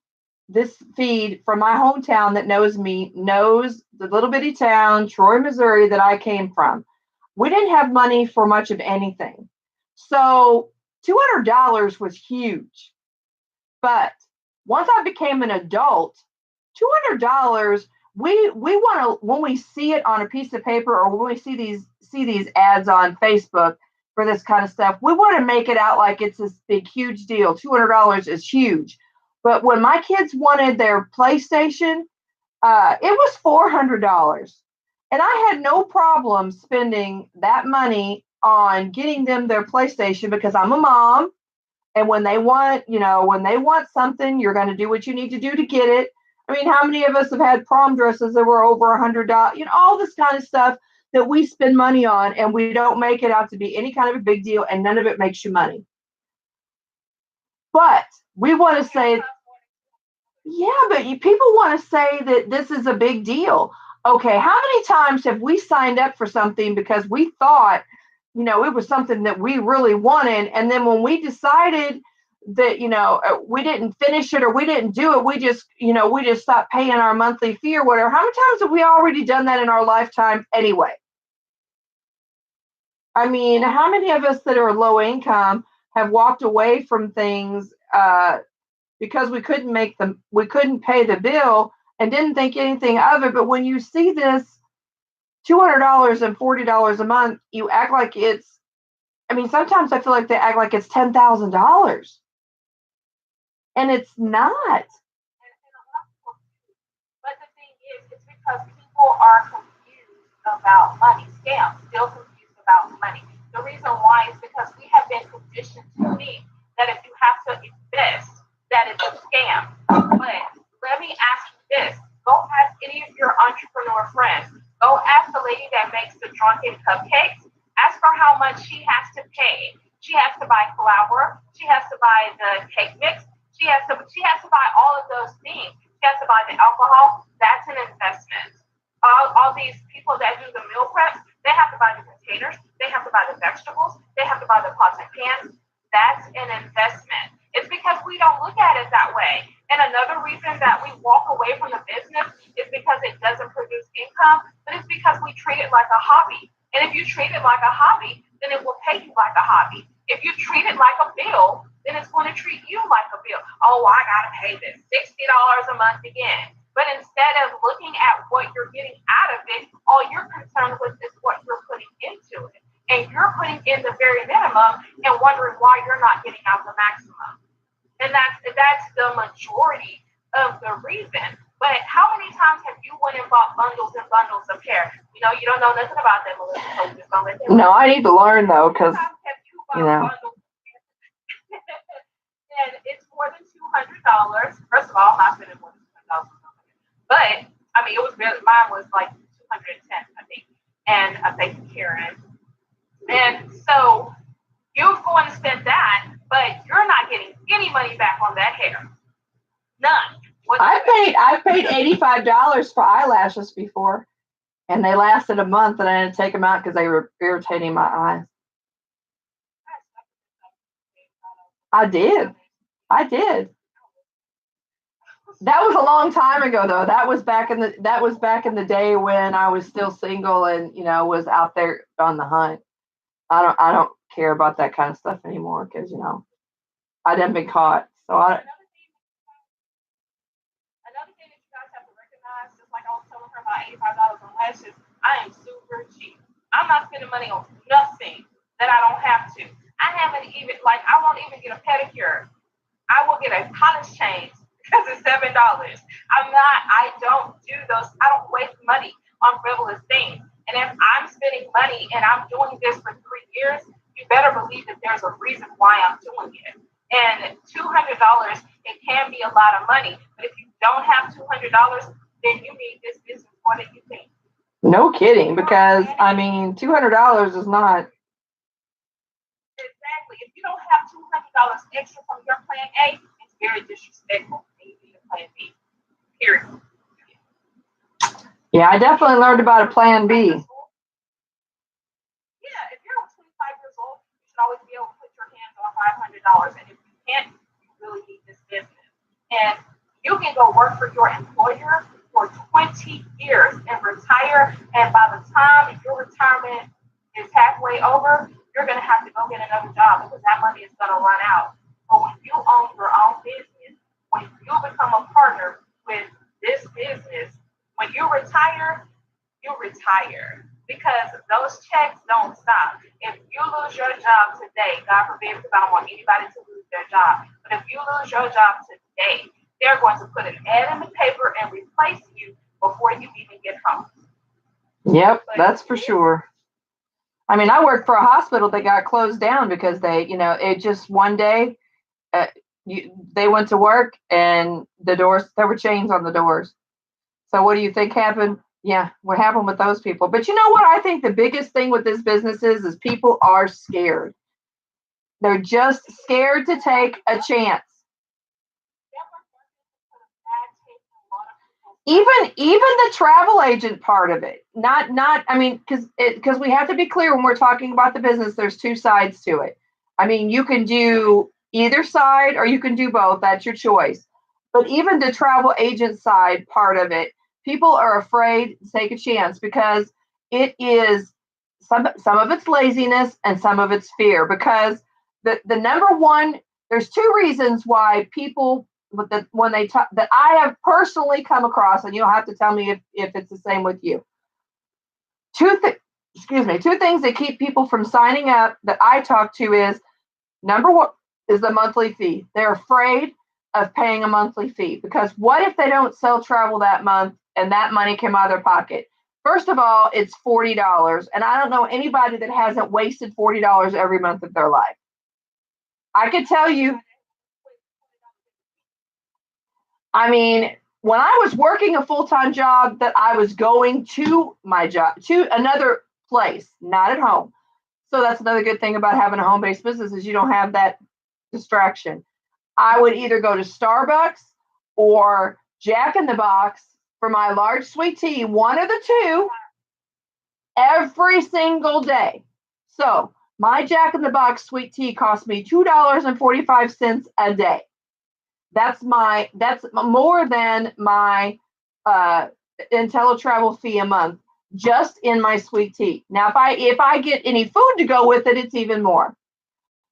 this feed from my hometown that knows me knows the little bitty town, Troy, Missouri, that I came from. We didn't have money for much of anything. So $200 was huge. But once I became an adult, $200, we want to, when we see it on a piece of paper or when we see these ads on Facebook for this kind of stuff, we want to make it out like it's this big, huge deal. $200 is huge. But when my kids wanted their PlayStation, it was $400. And I had no problem spending that money on getting them their PlayStation because I'm a mom. And when they want something, you're going to do what you need to do to get it. I mean, how many of us have had prom dresses that were over $100? All this kind of stuff. that we spend money on, and we don't make it out to be any kind of a big deal, and none of it makes you money. But we want to say, yeah, but people want to say that this is a big deal. Okay, how many times have we signed up for something because we thought, it was something that we really wanted, and then when we decided that, we didn't finish it or we didn't do it, we just stopped paying our monthly fee or whatever. How many times have we already done that in our lifetime anyway? I mean, how many of us that are low income have walked away from things because we couldn't pay the bill and didn't think anything of it. But when you see this $200 and $40 a month, you act like sometimes I feel like they act like it's $10,000, and it's not. But the thing is, it's because people are confused about money. Scams, still confused about money. The reason why is because we have been conditioned to think that if you have to invest, that it's a scam. But let me ask you this. Go ask any of your entrepreneur friends. Go ask the lady that makes the drunken cupcakes. Ask her how much she has to pay. She has to buy flour. She has to buy the cake mix. She has to buy all of those things. She has to buy the alcohol. That's an investment. All these people that do the meal prep, they have to buy the containers. They have to buy the vegetables. They have to buy the pots and pans. That's an investment. It's because we don't look at it that way. And another reason that we walk away from the business is because it doesn't produce income, but it's because we treat it like a hobby. And if you treat it like a hobby, then it will pay you like a hobby. If you treat it like a bill, then it's going to treat you like a bill. Oh, I got to pay this $60 a month again. But instead of looking at what you're getting out of it, all you're concerned with is what you're putting into it. And you're putting in the very minimum and wondering why you're not getting out the maximum. And that's the majority of the reason. But how many times have you went and bought bundles and bundles of hair? You don't know nothing about that, Melissa. So we're just gonna let them No, I need to learn though, because and it's more than $200. First of all, I'm not spending more than $200. But I mean, it was really, mine was like 210, I think. And thank you, Karen. And so you're going to spend that, but you're not getting any money back on that hair. None. I paid $85 for eyelashes before, and they lasted a month, and I had to take them out because they were irritating my eyes. I did. That was a long time ago, though. That was back in the day when I was still single and was out there on the hunt. I don't care about that kind of stuff anymore because I done been caught. So Another thing that you guys have to recognize, just like I was telling her about $85 on lashes, I am super cheap. I'm not spending money on nothing that I don't have to. I won't even get a pedicure. I will get a polish change because it's $7. I don't do those. I don't waste money on frivolous things. And if I'm spending money and I'm doing this for 3 years, you better believe that there's a reason why I'm doing it. And $200, it can be a lot of money. But if you don't have $200, then you need this business more than you think. No kidding, because $200 is not. Exactly. If you don't have $200 extra from your plan A, it's very disrespectful. You need a plan B. Period. Yeah, I definitely learned about a plan B. Yeah, if you're 25 years old, you should always be able to put your hands on $500. And if you can't, you really need this business. And you can go work for your employer for 20 years and retire. And by the time your retirement is halfway over, you're going to have to go get another job because that money is going to run out. But when you own your own business, when you become a partner with this business, when you retire, because those checks don't stop. If you lose your job today, God forbid, because I don't want anybody to lose their job, but if you lose your job today, they're going to put an ad in the paper and replace you before you even get home. Yep, that's for sure. I mean, I worked for a hospital that got closed down because it just one day, they went to work and the doors, there were chains on the doors. So what do you think happened? Yeah, what happened with those people? But you know what? I think the biggest thing with this business is people are scared. They're just scared to take a chance. Even the travel agent part of it, not I mean, because we have to be clear when we're talking about the business, there's two sides to it. I mean, you can do either side or you can do both, that's your choice. But even the travel agent side part of it, people are afraid to take a chance because it is some of it's laziness and some of it's fear. Because the number one, there's two reasons why people with when they talk that I have personally come across, and you'll have to tell me if it's the same with you. Two things that keep people from signing up that I talk to is number one is the monthly fee. They're afraid of paying a monthly fee because what if they don't sell travel that month and that money came out of their pocket? First of all, it's $40, and I don't know anybody that hasn't wasted $40 every month of their life. I could tell you, I mean, when I was working a full time job, that I was going to my job to another place, not at home. So that's another good thing about having a home based business is you don't have that distraction. I would either go to Starbucks or Jack in the Box for my large sweet tea, one of the two, every single day. So my Jack in the Box sweet tea cost me $2.45 a day. That's more than my uh IntelliTravel fee a month just in my sweet tea. Now if I get any food to go with it, it's even more.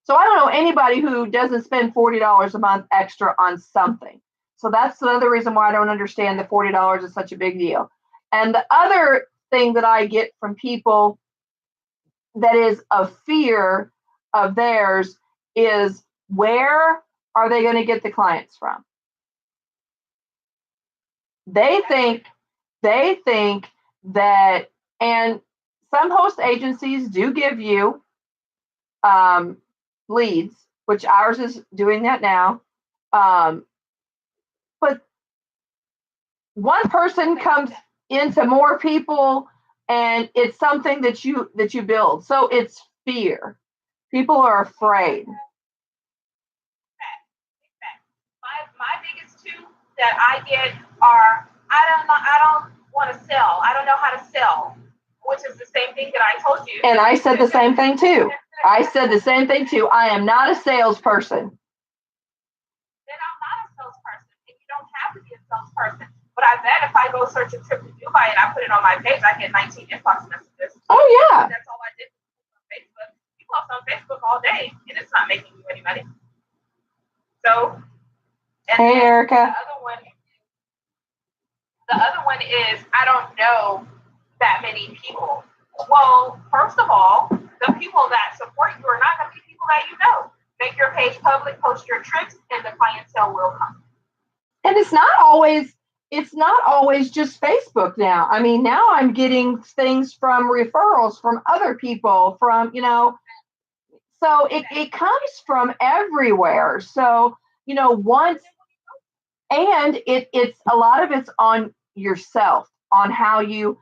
So I don't know anybody who doesn't spend $40 a month extra on something. So that's another reason why I don't understand the $40 is such a big deal. And the other thing that I get from people that is a fear of theirs is where are they going to get the clients from? They think they think that, and some host agencies do give you um, leads, which ours is doing that now. Um, but one person comes into more people, and it's something that you build. So it's fear. People are afraid. My biggest two that I get are I don't want to sell. I don't know how to sell, which is the same thing that I told you. And I said the same thing too. I said the same thing too. I am not a salesperson. Then I'm not a salesperson, and you don't have to be a salesperson. But I bet if I go search a trip to Dubai and I put it on my page, I get 19 inbox messages. Oh yeah. That's all I did on Facebook. You post on Facebook all day, and it's not making you any money. So, and hey Erica. The other one is I don't know that many people. Well, first of all, the people that support you are not going to be people that you know. Make your page public, post your trips, and the clientele will come. And it's not always just Facebook now. I mean, now I'm getting things from referrals from other people, from, so it comes from everywhere. So, once, and it's a lot of it's on yourself, on how you,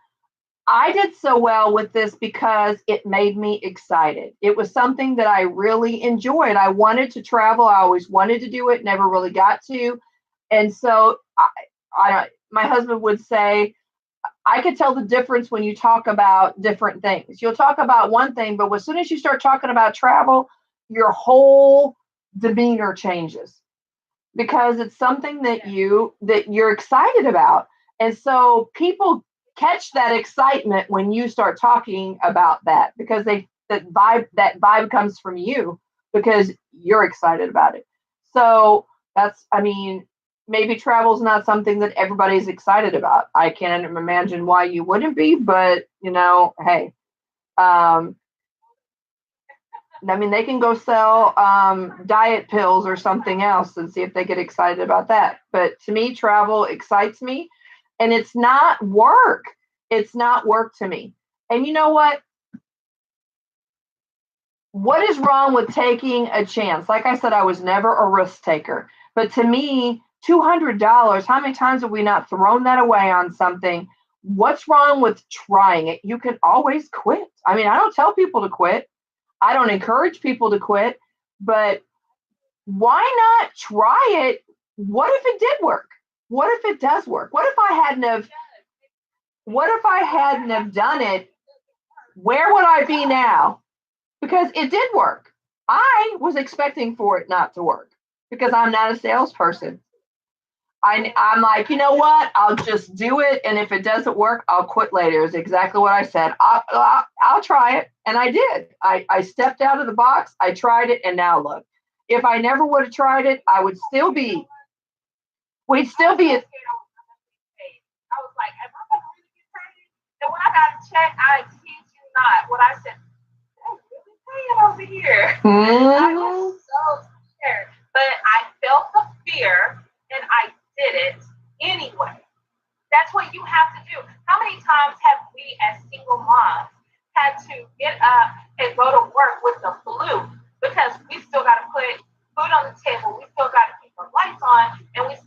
I did so well with this because it made me excited. It was something that I really enjoyed. I wanted to travel. I always wanted to do it, never really got to. And so my husband would say, I could tell the difference when you talk about different things. You'll talk about one thing, but as soon as you start talking about travel, your whole demeanor changes because it's something that you're excited about. And so people catch that excitement when you start talking about that because that vibe comes from you because you're excited about it. So I mean, maybe travel is not something that everybody's excited about. I can't imagine why you wouldn't be, but hey, um, I mean, they can go sell diet pills or something else and see if they get excited about that. But to me, travel excites me, and it's not work. It's not work to me. And you know what? What is wrong with taking a chance? Like I said, I was never a risk taker. But to me, $200, how many times have we not thrown that away on something what's wrong with trying it? You can always quit. I mean, I don't tell people to quit. I don't encourage people to quit, but why not try it? What if it did work? What if it does work? What if I hadn't have done it? Where would I be now? Because it did work. I was expecting for it not to work because I'm not a salesperson. I'm like, you know what? I'll just do it. And if it doesn't work, I'll quit later, is exactly what I said. I'll try it. And I did. I stepped out of the box. I tried it. And now look, if I never would have tried it, we'd still be at, I was like, am I going to really get paid? And when I got a check, I kid you not, what I said, they're really paying over here. I mm, was so scared. But I felt the fear and I did it anyway. That's what you have to do. How many times have we as single moms had to get up and go to work with the flu because we still got to put food on the table, we still got to keep the lights on, and it's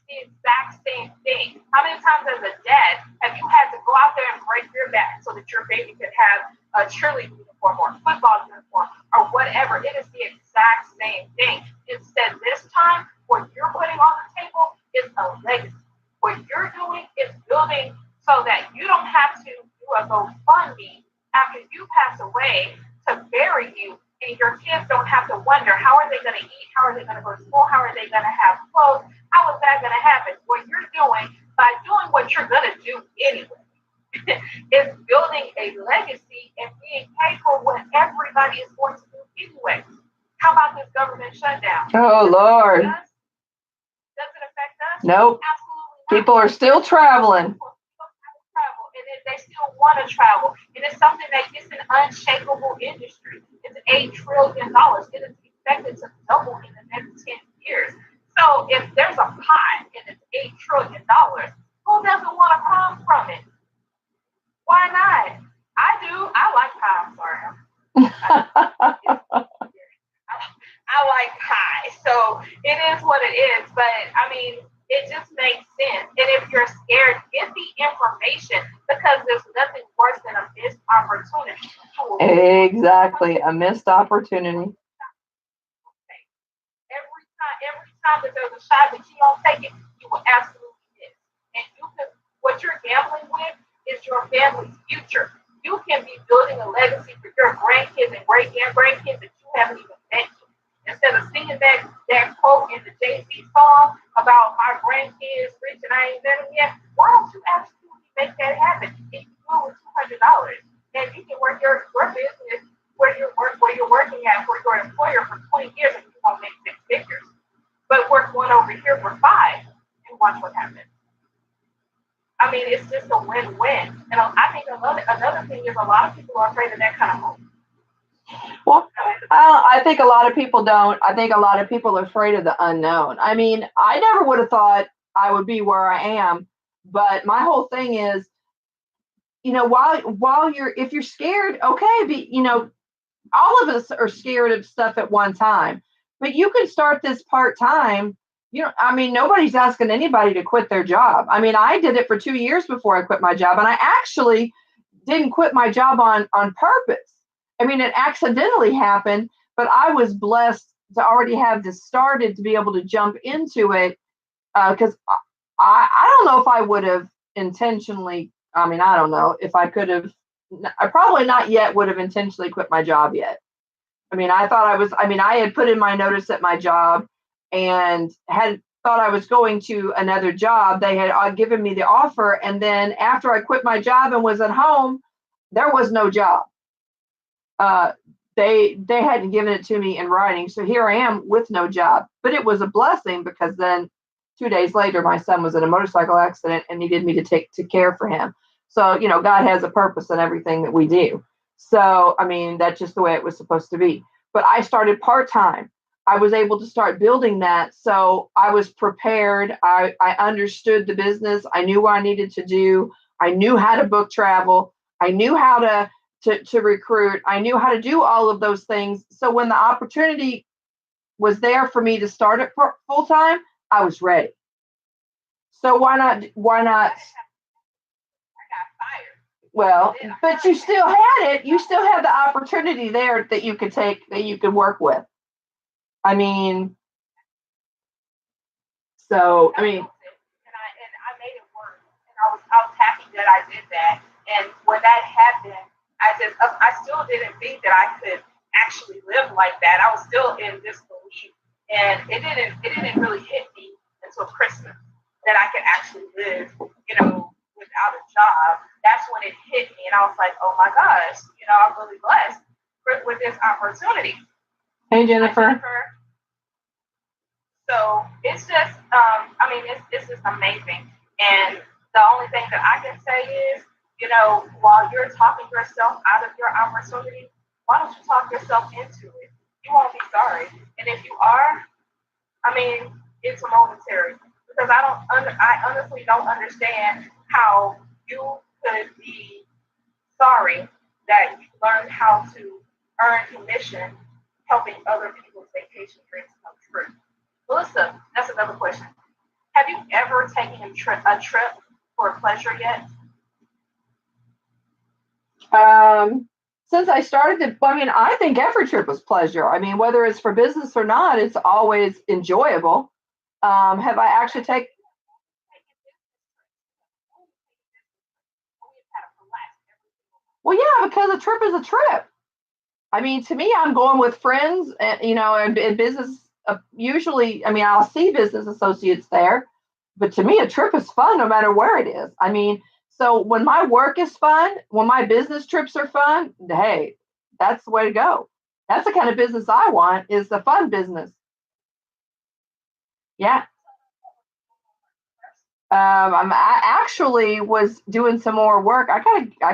the exact same thing. How many times as a dad have you had to go out there and break your back so that your baby could have a cheerleading uniform or a football uniform or whatever? It is the exact same thing. Instead, this time, what you're putting on the table is a legacy. What you're doing is building so that you don't have to do a GoFundMe after you pass away to bury you, and your kids don't have to wonder how are they going to eat, how are they going to go to school, how are they going to have clothes, how is that going to happen? What you're doing by doing what you're going to do anyway is building a legacy and being paid for what everybody is going to do anyway. How about this government shutdown? oh, Lord. Does it affect us? Nope. Absolutely not. People are still traveling. Travel, and they still want to travel. And it's something that is an unshakable industry. It's $8 trillion. It is expected to double in the next 10 years. So if there's a pie and it's $8 trillion, who doesn't want to come from it? Why not? I do. I like pie. I'm sorry. I like pie. So it is what it is. But I mean, it just makes sense. And if you're scared, get the information because there's nothing worse than a missed opportunity. Exactly. A missed opportunity. Every time that there's a shot that you don't take it, you will absolutely miss. And you can what you're gambling with is your family's future. You can be building a legacy for your grandkids and great grandkids that you haven't even met. Instead of singing that quote in the Jay-Z song about my grandkids rich and I ain't met them yet, why don't you absolutely make that happen? If you do it with $200, and you can work your business where you're working at for your employer for 20 years and you won't make 6 figures. But work one over here for 5 and watch what happens. I mean, it's just a win-win. And I think another thing is a lot of people are afraid of that kind of move. Well, I think a lot of people don't. I think a lot of people are afraid of the unknown. I mean, I never would have thought I would be where I am, but my whole thing is, while if you're scared, okay, all of us are scared of stuff at one time, but you can start this part time. I mean, nobody's asking anybody to quit their job. I mean, I did it for 2 years before I quit my job, and I actually didn't quit my job on purpose. I mean, it accidentally happened, but I was blessed to already have this started to be able to jump into it because I don't know if I would have intentionally. I mean, I don't know if I could have. I probably not yet would have intentionally quit my job yet. I mean, I had put in my notice at my job and had thought I was going to another job. They had given me the offer. And then after I quit my job and was at home, there was no job. They hadn't given it to me in writing. So here I am with no job. But it was a blessing because then 2 days later, my son was in a motorcycle accident and needed me to care for him. So, God has a purpose in everything that we do. So, I mean, that's just the way it was supposed to be. But I started part-time. I was able to start building that. So I was prepared. I understood the business. I knew what I needed to do. I knew how to book travel. I knew how to recruit. I knew how to do all of those things. So when the opportunity was there for me to start it full time, I was ready. So why not Well, but you still had it. You still had the opportunity there that you could take, that you could work with. I mean, so I mean, And I made it work, and I was happy that I did that. And when that happened, I still didn't think that I could actually live like that. I was still in disbelief, and it didn't really hit me until Christmas that I could actually live, without a job. That's when it hit me, and I was like, oh my gosh, I'm really blessed with this opportunity. hey Hi, Jennifer. Jennifer. So it's just, it's just amazing. And the only thing that I can say is, while you're talking yourself out of your opportunity, why don't you talk yourself into it? You won't be sorry. And if you are, it's momentary because I honestly don't understand how you could be sorry that you learned how to earn commission helping other people's vacation dreams come true. Melissa, that's another question. Have you ever taken a trip for pleasure yet? Since I started I think every trip was pleasure. I mean, whether it's for business or not, it's always enjoyable. Have I actually taken? Well, yeah, because a trip is a trip. I mean, to me, I'm going with friends, and and business. Usually, I'll see business associates there, but to me, a trip is fun no matter where it is. I mean, so when my work is fun, when my business trips are fun, hey, that's the way to go. That's the kind of business I want, is the fun business. Yeah. I actually was doing some more work. I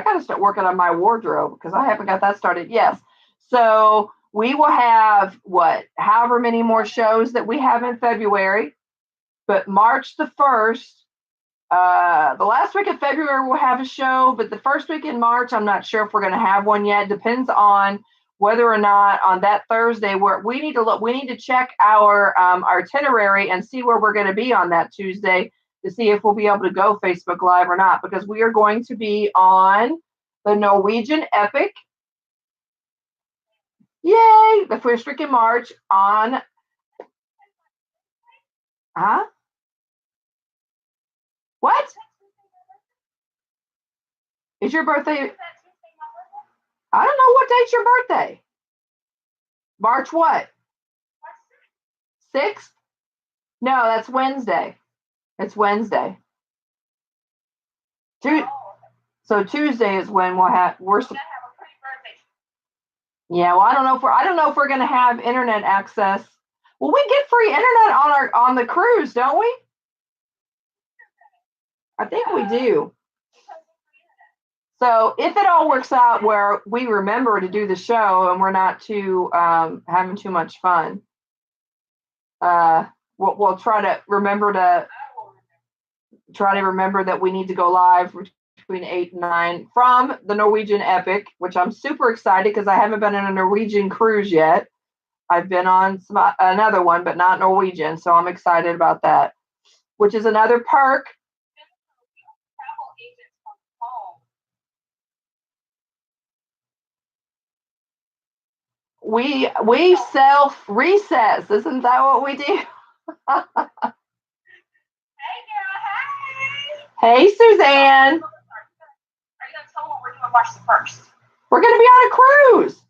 gotta start working on my wardrobe because I haven't got that started. Yes. So we will have however many more shows that we have in February, but March the 1st, the last week of February we'll have a show, but the first week in March, I'm not sure if we're going to have one yet. Depends on whether or not on that Thursday where we need to look. We need to check our itinerary and see where we're going to be on that Tuesday to see if we'll be able to go Facebook Live or not, because we are going to be on the Norwegian Epic. Yay! The first week in March on. Huh? What is your birthday? I don't know, what date's your birthday. March what? 6th? No, that's Wednesday. It's Wednesday. So Tuesday is when yeah. Well, I don't know if we're gonna have internet access. Well, we get free internet on the cruise, don't we? I think we do. So if it all works out where we remember to do the show and we're not too having too much fun, uh, we'll try to remember that we need to go live between 8 and 9 from the Norwegian Epic, which I'm super excited because I haven't been on a Norwegian cruise yet. I've been on another one, but not Norwegian, so I'm excited about that. Which is another perk. We self recess. Isn't that what we do? Hey, girl. Hey. Hey, Suzanne. Are you gonna tell them what we're doing March the 1st? We're gonna be on a cruise.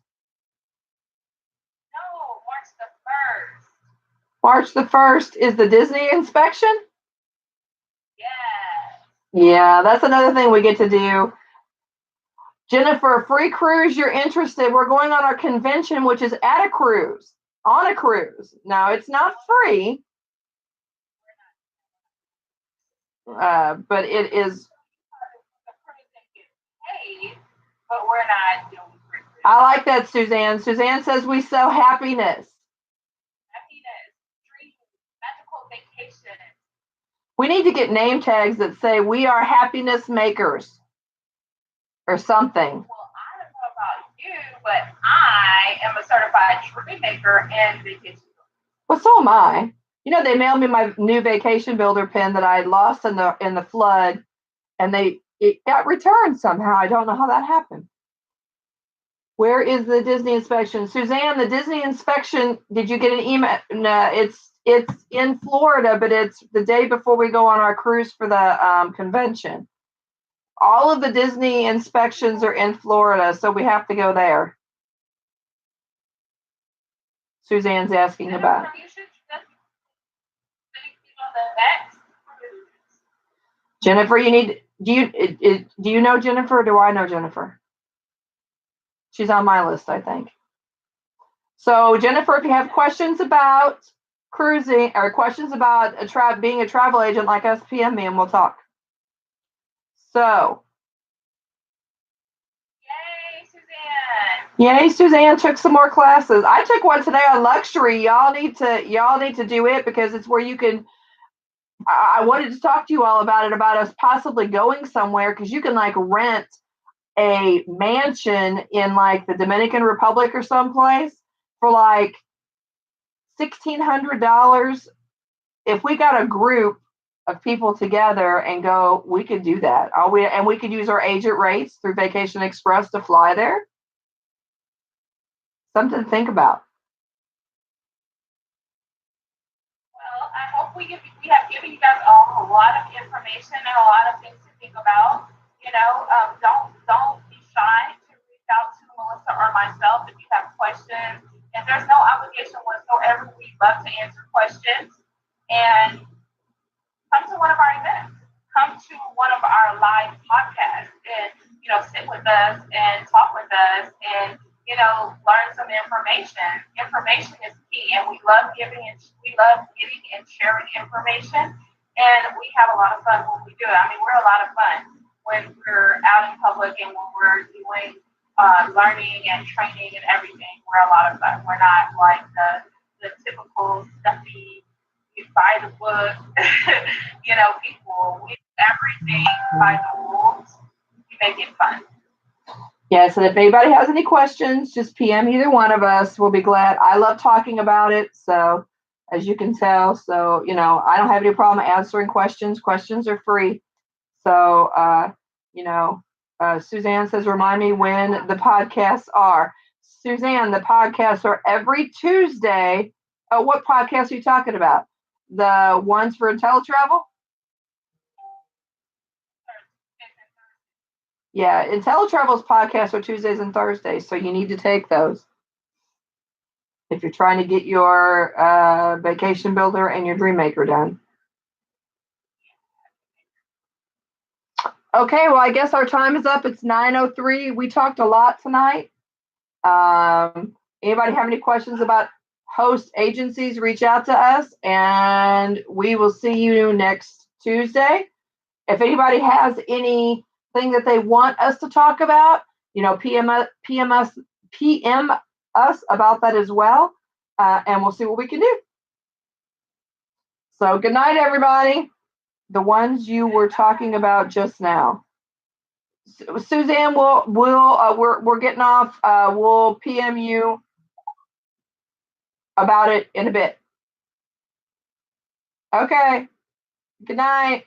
No, March the 1st. March the 1st is the Disney inspection. Yeah. Yeah, that's another thing we get to do. Jennifer, free cruise, you're interested. We're going on our convention, which is at a cruise, on a cruise. Now, it's not free, but it is. Hey, but we're not doing free. I like that, Suzanne. Suzanne says we sell happiness. Happiness, dreams, magical vacation. We need to get name tags that say we are happiness makers or something. Well, I don't know about you, but I am a certified dream maker and vacation builder. Well, so am I. They mailed me my new vacation builder pin that I had lost in the flood, and they it got returned somehow. I don't know how that happened. Where is the Disney inspection? Suzanne, the Disney inspection, did you get an email? No, it's in Florida, but it's the day before we go on our cruise for the convention. All of the Disney inspections are in Florida, so we have to go there. Suzanne's asking about. Jennifer, you need. Do you know Jennifer? Or do I know Jennifer? She's on my list, I think. So Jennifer, if you have questions about cruising or questions about being a travel agent like us, PM me and we'll talk. So. Yay, Suzanne took some more classes. I took one today on luxury. Y'all need to do it because it's where you can. I wanted to talk to you all about it, about us possibly going somewhere because you can like rent a mansion in like the Dominican Republic or someplace for like $1,600. If we got a group of people together and go, we could do that. And we could use our agent rates through Vacation Express to fly there. Something to think about. Well, I hope we have given you guys all a lot of information and a lot of things to think about. You know, don't be shy to reach out to Melissa or myself if you have questions. And there's no obligation whatsoever. We'd love to answer questions. And come to one of our events. Come to one of our live podcasts and, you know, sit with us and talk with us and, you know, learn some information. Information is key, and we love getting and sharing information. And we have a lot of fun when we do it. I mean, we're a lot of fun when we're out in public and when we're doing learning and training and everything. We're a lot of fun. We're not like the typical stuffy, by the book, you know, people. We do everything by the rules. We make it fun. Yes, and if anybody has any questions, just PM either one of us. We'll be glad. I love talking about it, so as you can tell. So, you know, I don't have any problem answering questions. Questions are free. So, Suzanne says, remind me when the podcasts are. Suzanne, the podcasts are every Tuesday. Oh, what podcast are you talking about? The ones for IntelliTravel? Yeah, IntelliTravel's podcasts are Tuesdays and Thursdays, so you need to take those if you're trying to get your vacation builder and your dream maker done. Okay, well, I guess our time is up. It's 9:03. We talked a lot tonight. Anybody have any questions about host agencies? Reach out to us, and we will see you next Tuesday. If anybody has anything that they want us to talk about, you know, PM us about that as well, and we'll see what we can do. So good night, everybody. The ones you were talking about just now. Suzanne, we're getting off. We'll PM you about it in a bit. Okay. Good night.